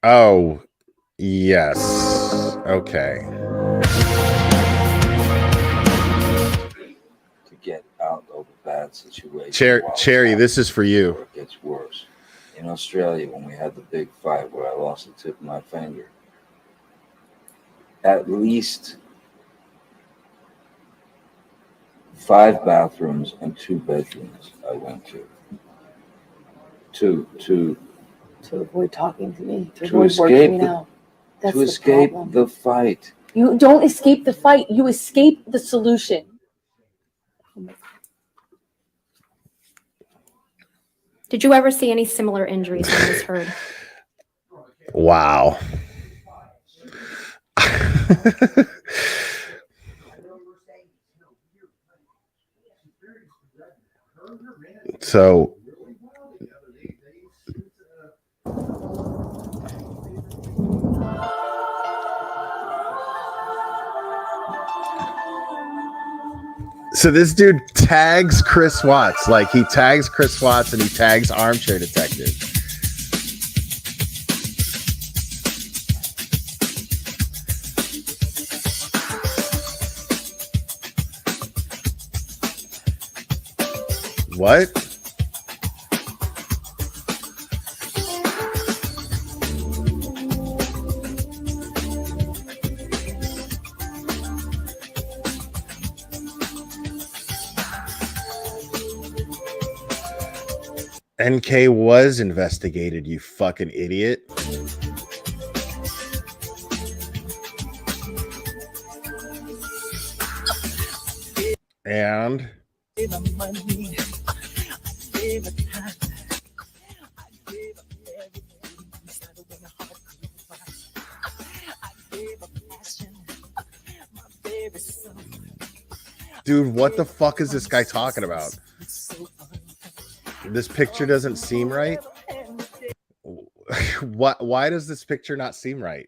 Oh, yes. Okay. To get out of a bad situation. Cherry, this is for you. It gets worse. In Australia, when we had the big fight where I lost the tip of my finger, at least 5 bathrooms and 2 bedrooms I went to avoid talking to me. To escape the fight. You don't escape the fight. You escape the solution. Did you ever see any similar injuries on this herd? Wow. So So this dude tags Chris Watts. Like, he tags Chris Watts and he tags Armchair Detective. What? NK was investigated, you fucking idiot. And dude, what the fuck is this guy talking about? This picture doesn't seem right. Why does this picture not seem right?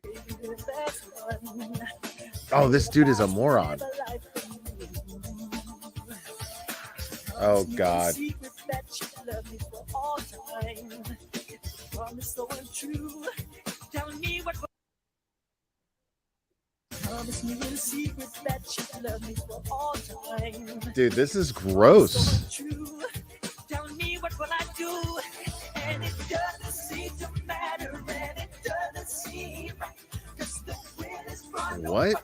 Oh, this dude is a moron. Oh God. Dude, this is gross. What?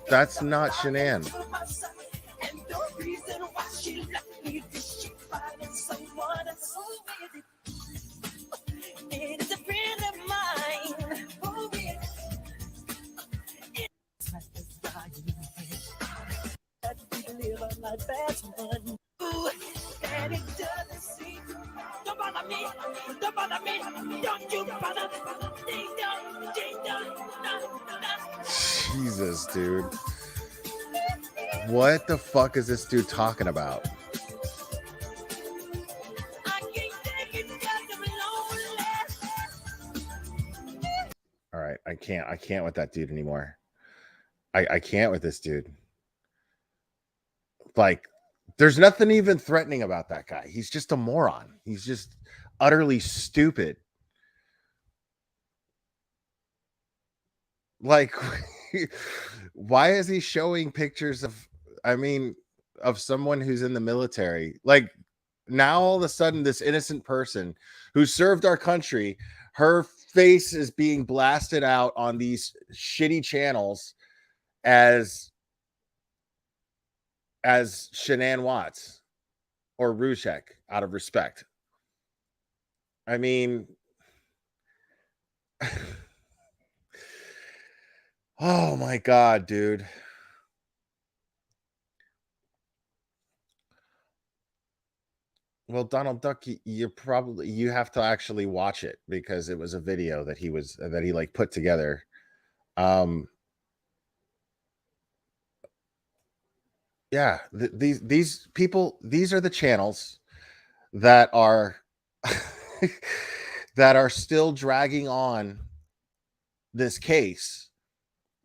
That's not Shanann. Jesus, dude. What the fuck is this dude talking about? All right, I can't with that dude anymore. I can't with this dude. Like, there's nothing even threatening about that guy. He's just a moron. He's just utterly stupid. Like, why is he showing pictures of, of someone who's in the military? Like, now all of a sudden, this innocent person who served our country, her face is being blasted out on these shitty channels as Shanann Watts or Rzuceks, out of respect. I mean, oh my God, dude. Well, Donald Duck, you have to actually watch it because it was a video that he like put together. Yeah, these people, these are the channels that are that are still dragging on this case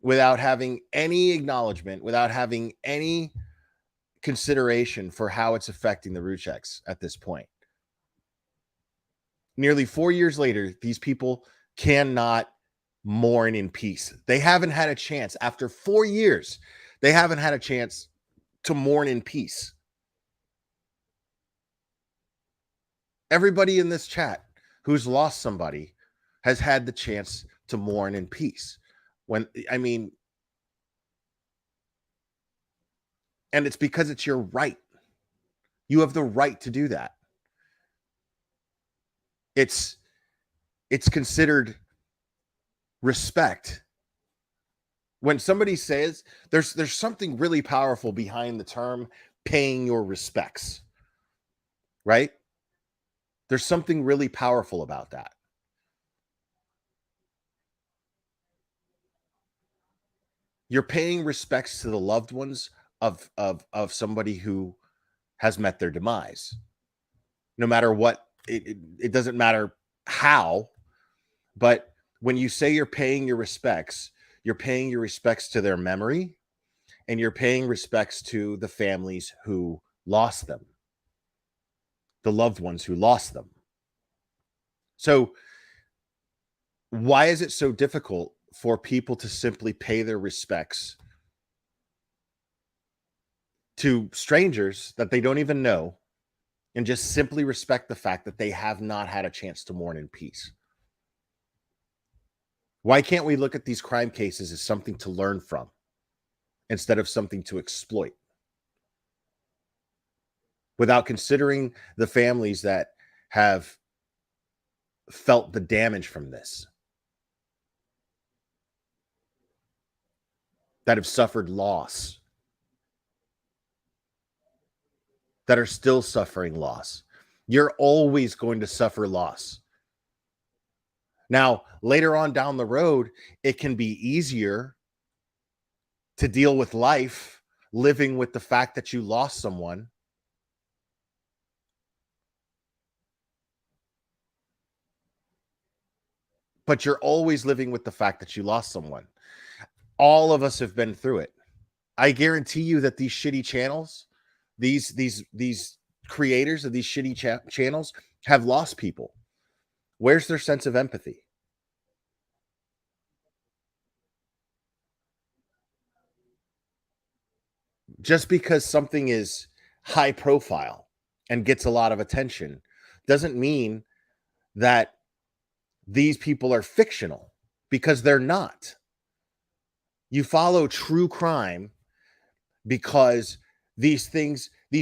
without having any acknowledgement, without having any consideration for how it's affecting the Rzuceks at this point. Nearly 4 years later, these people cannot mourn in peace. They haven't had a chance. After 4 years, they haven't had a chance to mourn in peace. Everybody in this chat who's lost somebody has had the chance to mourn in peace. And it's because it's your right. You have the right to do that. It's considered respect. When somebody says, there's something really powerful behind the term paying your respects, right? There's something really powerful about that. You're paying respects to the loved ones of somebody who has met their demise. No matter what, it doesn't matter how, but when you say you're paying your respects, you're paying your respects to their memory, and you're paying respects to the families who lost them, the loved ones who lost them. So why is it so difficult for people to simply pay their respects to strangers that they don't even know and just simply respect the fact that they have not had a chance to mourn in peace? Why can't we look at these crime cases as something to learn from instead of something to exploit, without considering the families that have felt the damage from this, that have suffered loss, that are still suffering loss? You're always going to suffer loss. Now, later on down the road, it can be easier to deal with life, living with the fact that you lost someone. But you're always living with the fact that you lost someone. All of us have been through it. I guarantee you that these shitty channels, these creators of these shitty channels have lost people. Where's their sense of empathy? Just because something is high profile and gets a lot of attention doesn't mean that these people are fictional, because they're not. You follow true crime because these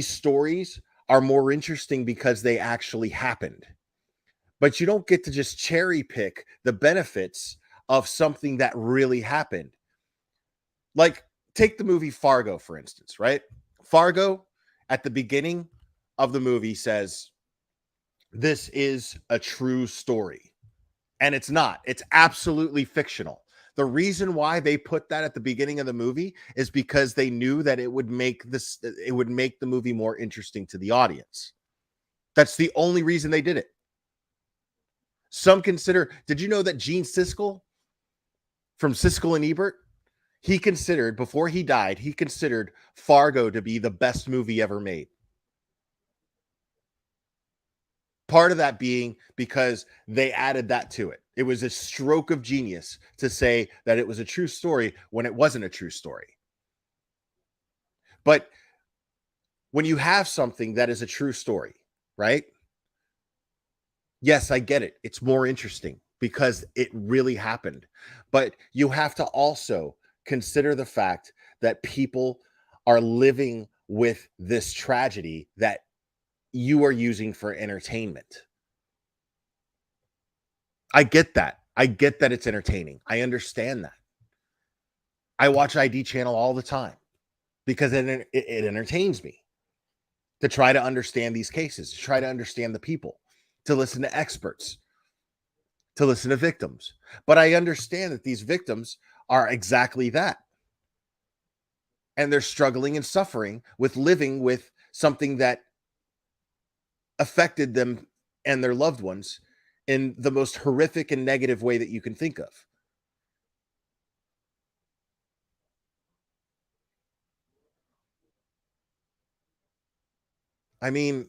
stories are more interesting because they actually happened. But you don't get to just cherry pick the benefits of something that really happened. Like, take the movie Fargo, for instance, right? Fargo, at the beginning of the movie, says, this is a true story. And it's not. It's absolutely fictional. The reason why they put that at the beginning of the movie is because they knew that it would make the movie more interesting to the audience. That's the only reason they did it. Some consider, did you know that Gene Siskel from Siskel and Ebert, he considered, before he died, he considered Fargo to be the best movie ever made. Part of that being because they added that to it. It was a stroke of genius to say that it was a true story when it wasn't a true story. But when you have something that is a true story, right? Yes, I get it. It's more interesting because it really happened. But you have to also consider the fact that people are living with this tragedy that you are using for entertainment. I get that. I get that it's entertaining. I understand that. I watch ID channel all the time because it entertains me to try to understand these cases, to try to understand the people, to listen to experts, to listen to victims. But I understand that these victims are exactly that. And they're struggling and suffering with living with something that affected them and their loved ones in the most horrific and negative way that you can think of. I mean,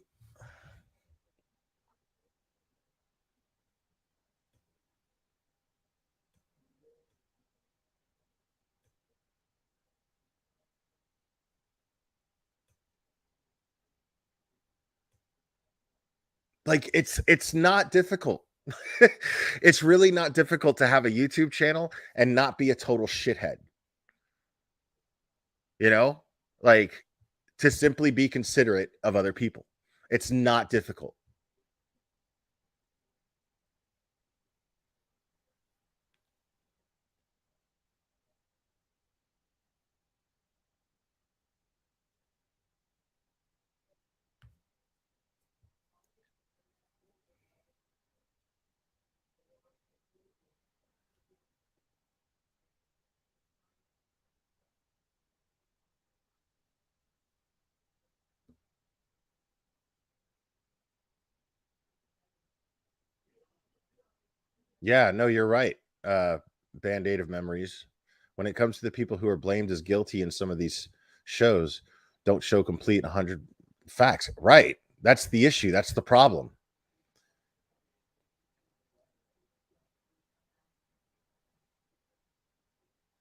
like, it's not difficult. It's really not difficult to have a YouTube channel and not be a total shithead. You know, like, to simply be considerate of other people. It's not difficult. Yeah, no, you're right. Band-Aid of memories. when it comes to the people who are blamed as guilty in some of these shows, don't show complete 100 facts. Right. That's the issue. That's the problem.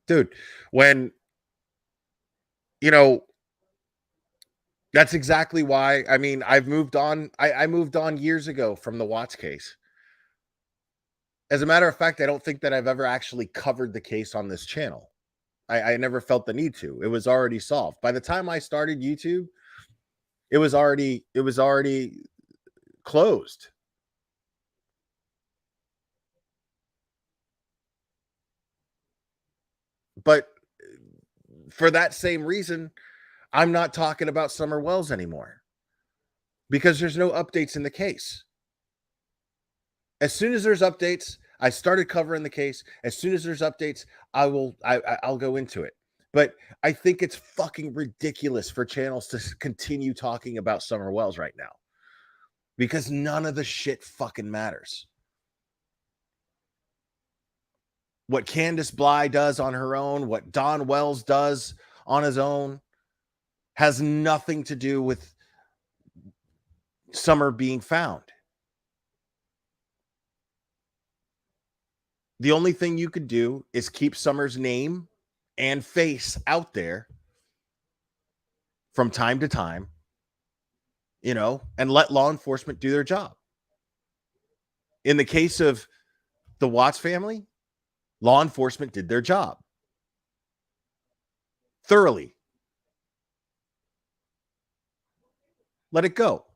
Dude, when, that's exactly why. I mean, I've moved on. I moved on years ago from the Watts case. As a matter of fact, I don't think that I've ever actually covered the case on this channel. I never felt the need to. It was already solved. By the time I started YouTube, it was already closed. But for that same reason, I'm not talking about Summer Wells anymore because there's no updates in the case. As soon as there's updates, I started covering the case. As soon as there's updates, I'll go into it. But I think it's fucking ridiculous for channels to continue talking about Summer Wells right now because none of the shit fucking matters. What Candace Bly does on her own, what Don Wells does on his own, has nothing to do with Summer being found. The only thing you could do is keep Summer's name and face out there from time to time, and let law enforcement do their job. In the case of the Watts family, law enforcement did their job thoroughly. Let it go.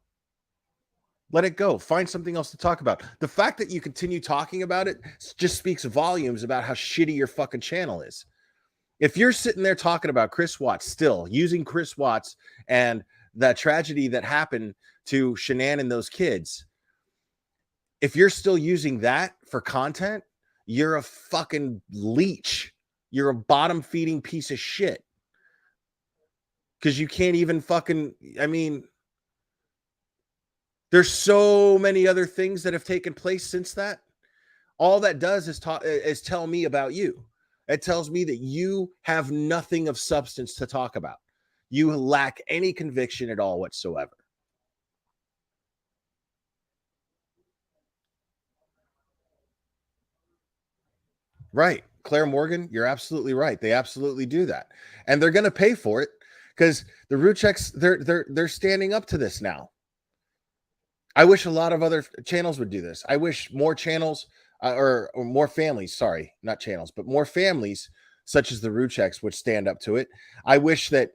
Let it go. Find something else to talk about. The fact that you continue talking about it just speaks volumes about how shitty your fucking channel is. If you're sitting there talking about Chris Watts, still using Chris Watts and the tragedy that happened to Shanann and those kids, if you're still using that for content, you're a fucking leech. You're a bottom feeding piece of shit. Because you can't even fucking, there's so many other things that have taken place since that. All that does is tell me about you. It tells me that you have nothing of substance to talk about. You lack any conviction at all whatsoever. Right. Claire Morgan, you're absolutely right. They absolutely do that. And they're going to pay for it because the Rzuceks, they're standing up to this now. I wish a lot of other channels would do this. I wish more channels or more families, sorry, not channels, but more families such as the Rzuceks would stand up to it. I wish that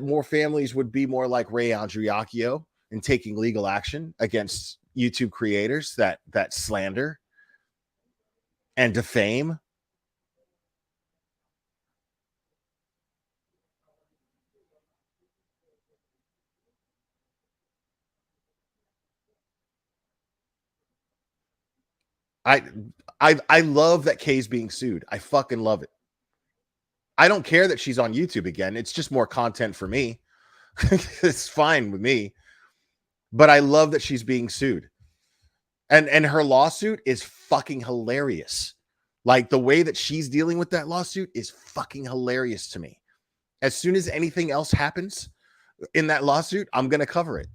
more families would be more like Ray Andriacchio in taking legal action against YouTube creators that slander and defame. I love that Kay's being sued. I fucking love it. I don't care that she's on YouTube again. It's just more content for me. It's fine with me. But I love that she's being sued. And her lawsuit is fucking hilarious. Like the way that she's dealing with that lawsuit is fucking hilarious to me. As soon as anything else happens in that lawsuit, I'm going to cover it.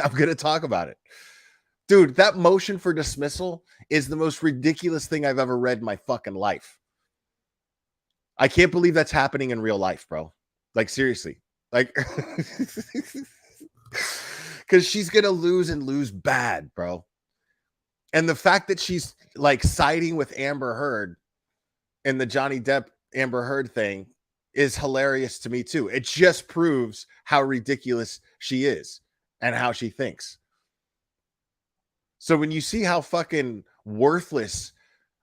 I'm going to talk about it. Dude, that motion for dismissal is the most ridiculous thing I've ever read in my fucking life. I can't believe that's happening in real life, bro. Like, seriously. Like, because she's going to lose and lose bad, bro. And the fact that she's like siding with Amber Heard in the Johnny Depp Amber Heard thing is hilarious to me, too. It just proves how ridiculous she is and how she thinks. So when you see how fucking worthless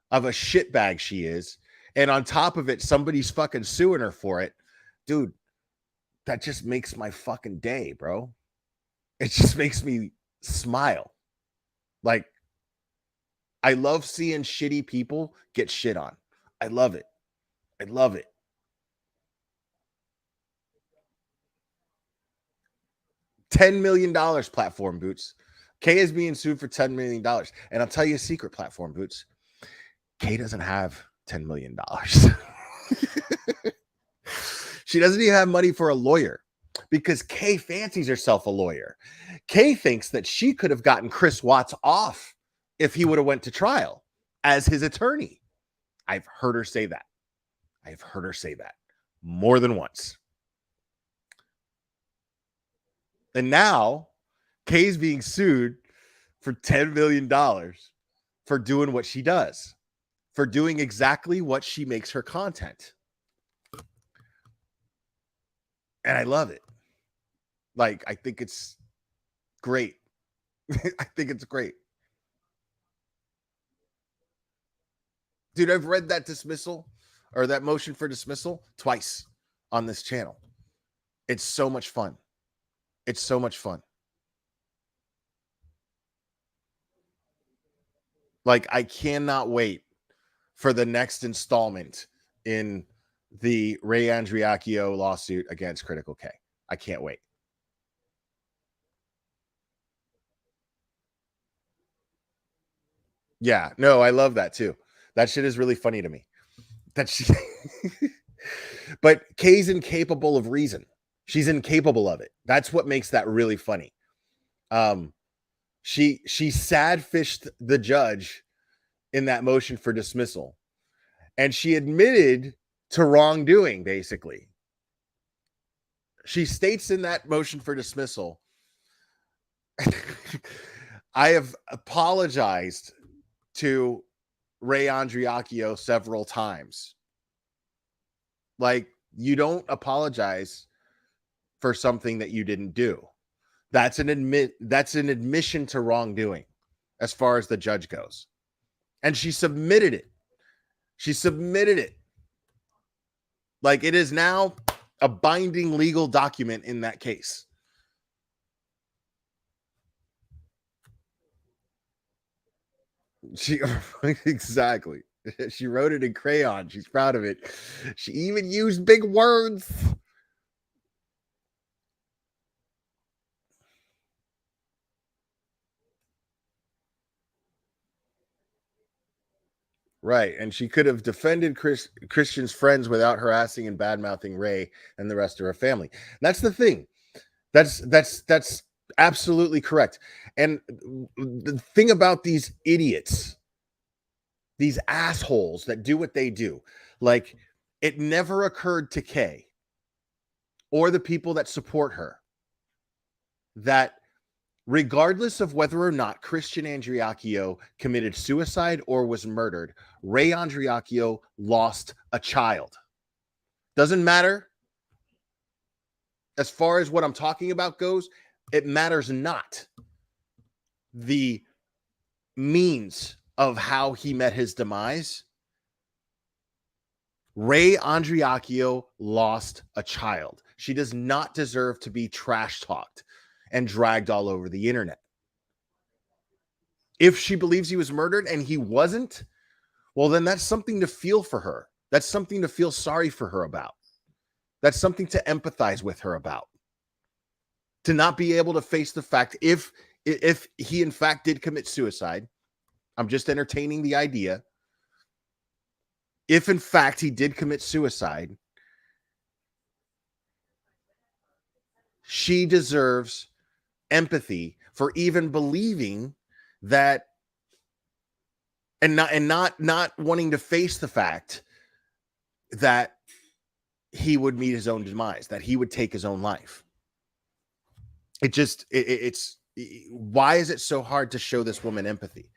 of a shitbag she is, and on top of it, somebody's fucking suing her for it, dude, that just makes my fucking day, bro. It just makes me smile. Like, I love seeing shitty people get shit on. I love it. I love it. $10 million platform boots. Kay is being sued for $10 million. And I'll tell you a secret, platform boots. Kay doesn't have $10 million. She doesn't even have money for a lawyer because Kay fancies herself a lawyer. Kay thinks that she could have gotten Chris Watts off if he would have went to trial as his attorney. I've heard her say that. I've heard her say that more than once. And now Kay's being sued for $10 million for doing what she does, for doing exactly what she makes her content. And I love it. Like, I think it's great. I think it's great. Dude, I've read that dismissal or that motion for dismissal twice on this channel. It's so much fun. It's so much fun. Like, I cannot wait for the next installment in the Ray Andriacchio lawsuit against Critical K. I can't wait. Yeah, no, I love that too. That shit is really funny to me. That she but Kay's incapable of reason. She's incapable of it. That's what makes that really funny. She sad fished the judge in that motion for dismissal, and she admitted to wrongdoing. Basically, she states in that motion for dismissal, I have apologized to Ray Andriacchio several times. Like, you don't apologize for something that you didn't do. That's an admission to wrongdoing as far as the judge goes. And she submitted it. She submitted it. Like, it is now a binding legal document in that case. She exactly. She wrote it in crayon. She's proud of it. She even used big words. Right. And she could have defended Christian's friends without harassing and bad-mouthing Ray and the rest of her family. That's the thing. That's absolutely correct. And the thing about these idiots, these assholes that do what they do, like, it never occurred to Kay or the people that support her that regardless of whether or not Christian Andriacchio committed suicide or was murdered, Ray Andriacchio lost a child. Doesn't matter. As far as what I'm talking about goes, it matters not the means of how he met his demise. Ray Andriacchio lost a child. She does not deserve to be trash talked and dragged all over the internet. If she believes he was murdered and he wasn't, well, then that's something to feel for her. That's something to feel sorry for her about. That's something to empathize with her about. To not be able to face the fact if he in fact did commit suicide, I'm just entertaining the idea. If in fact he did commit suicide, she deserves empathy for even believing that and not wanting to face the fact that he would meet his own demise, that he would take his own life. It's why is it so hard to show this woman empathy?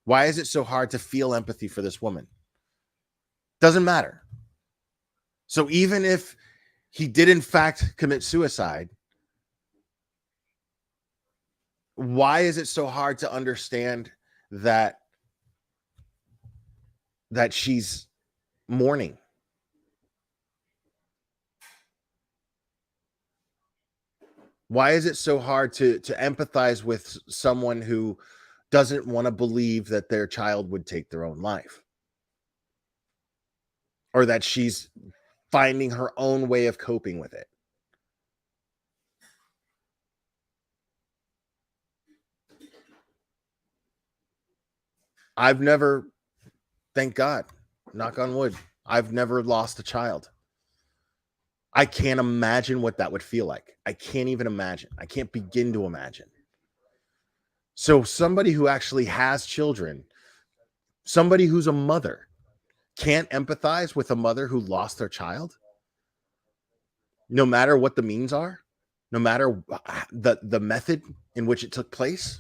Why is it so hard to feel empathy for this woman? Doesn't matter. So even if he did in fact commit suicide, why is it so hard to understand that she's mourning? Why is it so hard to empathize with someone who doesn't want to believe that their child would take their own life? Or that she's finding her own way of coping with it? I've never, thank God, knock on wood, I've never lost a child. I can't imagine what that would feel like. I can't even imagine. I can't begin to imagine. So somebody who actually has children, somebody who's a mother, can't empathize with a mother who lost their child, no matter what the means are, no matter the method in which it took place.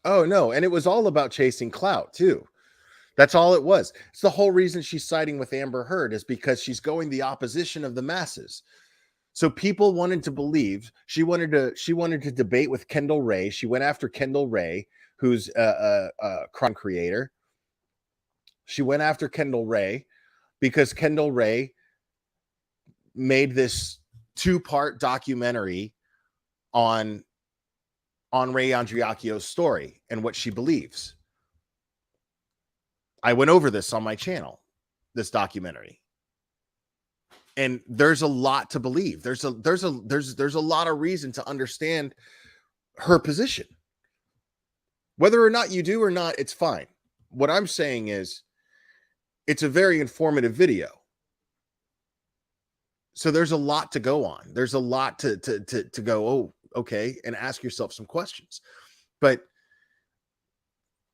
Oh no, and it was all about chasing clout too. That's all it was. It's the whole reason she's siding with Amber Heard is because she's going the opposition of the masses. So people wanted to believe she wanted to debate with Kendall Ray. She went after Kendall Ray, who's a crime creator. She went after Kendall Ray because Kendall Ray made this 2-part documentary on Ray Andriacchio's story and what she believes. I went over this on my channel, this documentary. And there's a lot to believe. There's a lot of reason to understand her position. Whether or not you do or not, it's fine. What I'm saying is it's a very informative video. So there's a lot to go on. There's a lot to go, oh, okay, and ask yourself some questions. But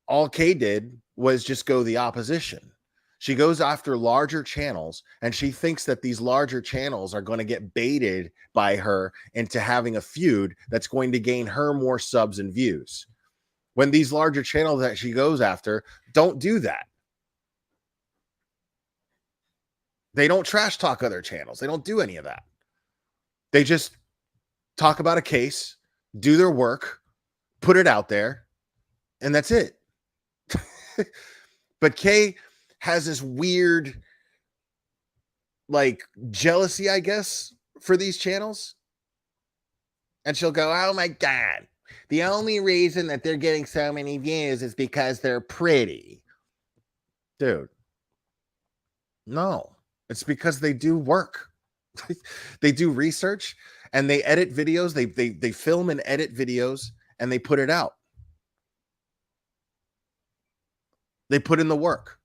all Kay did was just go the opposition. She goes after larger channels, and she thinks that these larger channels are going to get baited by her into having a feud that's going to gain her more subs and views. When these larger channels that she goes after don't do that. They don't trash talk other channels. They don't do any of that. They just talk about a case, do their work, put it out there, and that's it. But Kay has this weird, like, jealousy, I guess, for these channels. And she'll go, oh my God, the only reason that they're getting so many views is because they're pretty. Dude, no, it's because they do work. They do research and they edit videos. They film and edit videos and they put it out. They put in the work.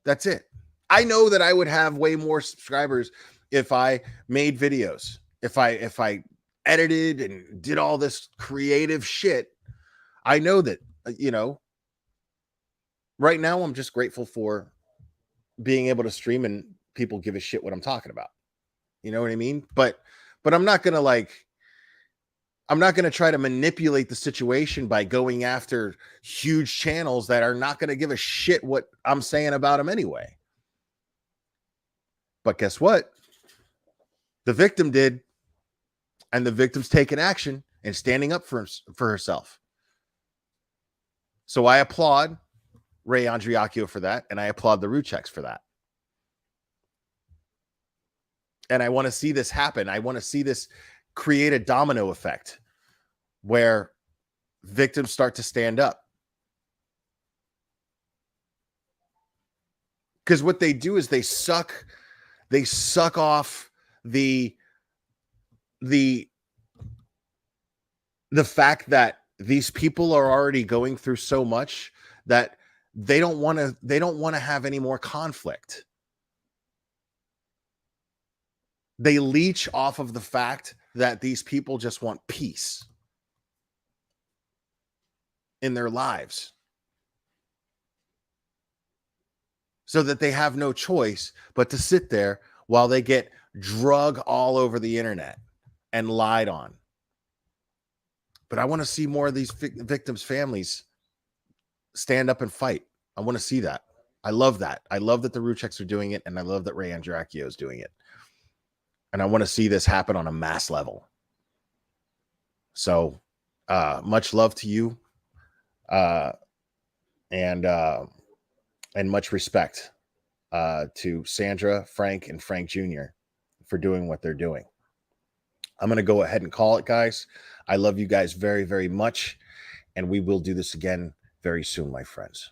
That's it. I know that I would have way more subscribers if I made videos, if I edited and did all this creative shit. I know that, you know, right now I'm just grateful for being able to stream and people give a shit what I'm talking about. You know what I mean? But I'm not going to try to manipulate the situation by going after huge channels that are not going to give a shit what I'm saying about them anyway. But guess what? The victim did. And the victim's taking action and standing up for herself. So I applaud Ray Andriacchio for that. And I applaud the Rzuceks for that. And I want to see this happen. I want to see this create a domino effect where victims start to stand up. Because what they do is they suck off the fact that these people are already going through so much that they don't want to have any more conflict. They leech off of the fact that these people just want peace in their lives, so that they have no choice but to sit there while they get drug all over the internet and lied on. But I want to see more of these victims' families stand up and fight. I want to see that. I love that. I love that the Rzuceks are doing it, and I love that Ray Andriacchio is doing it. And I want to see this happen on a mass level. So much love to you, and much respect to Sandra, Frank, and Frank Jr. for doing what they're doing. I'm going to go ahead and call it, guys. I love you guys very, very much, and we will do this again very soon, my friends.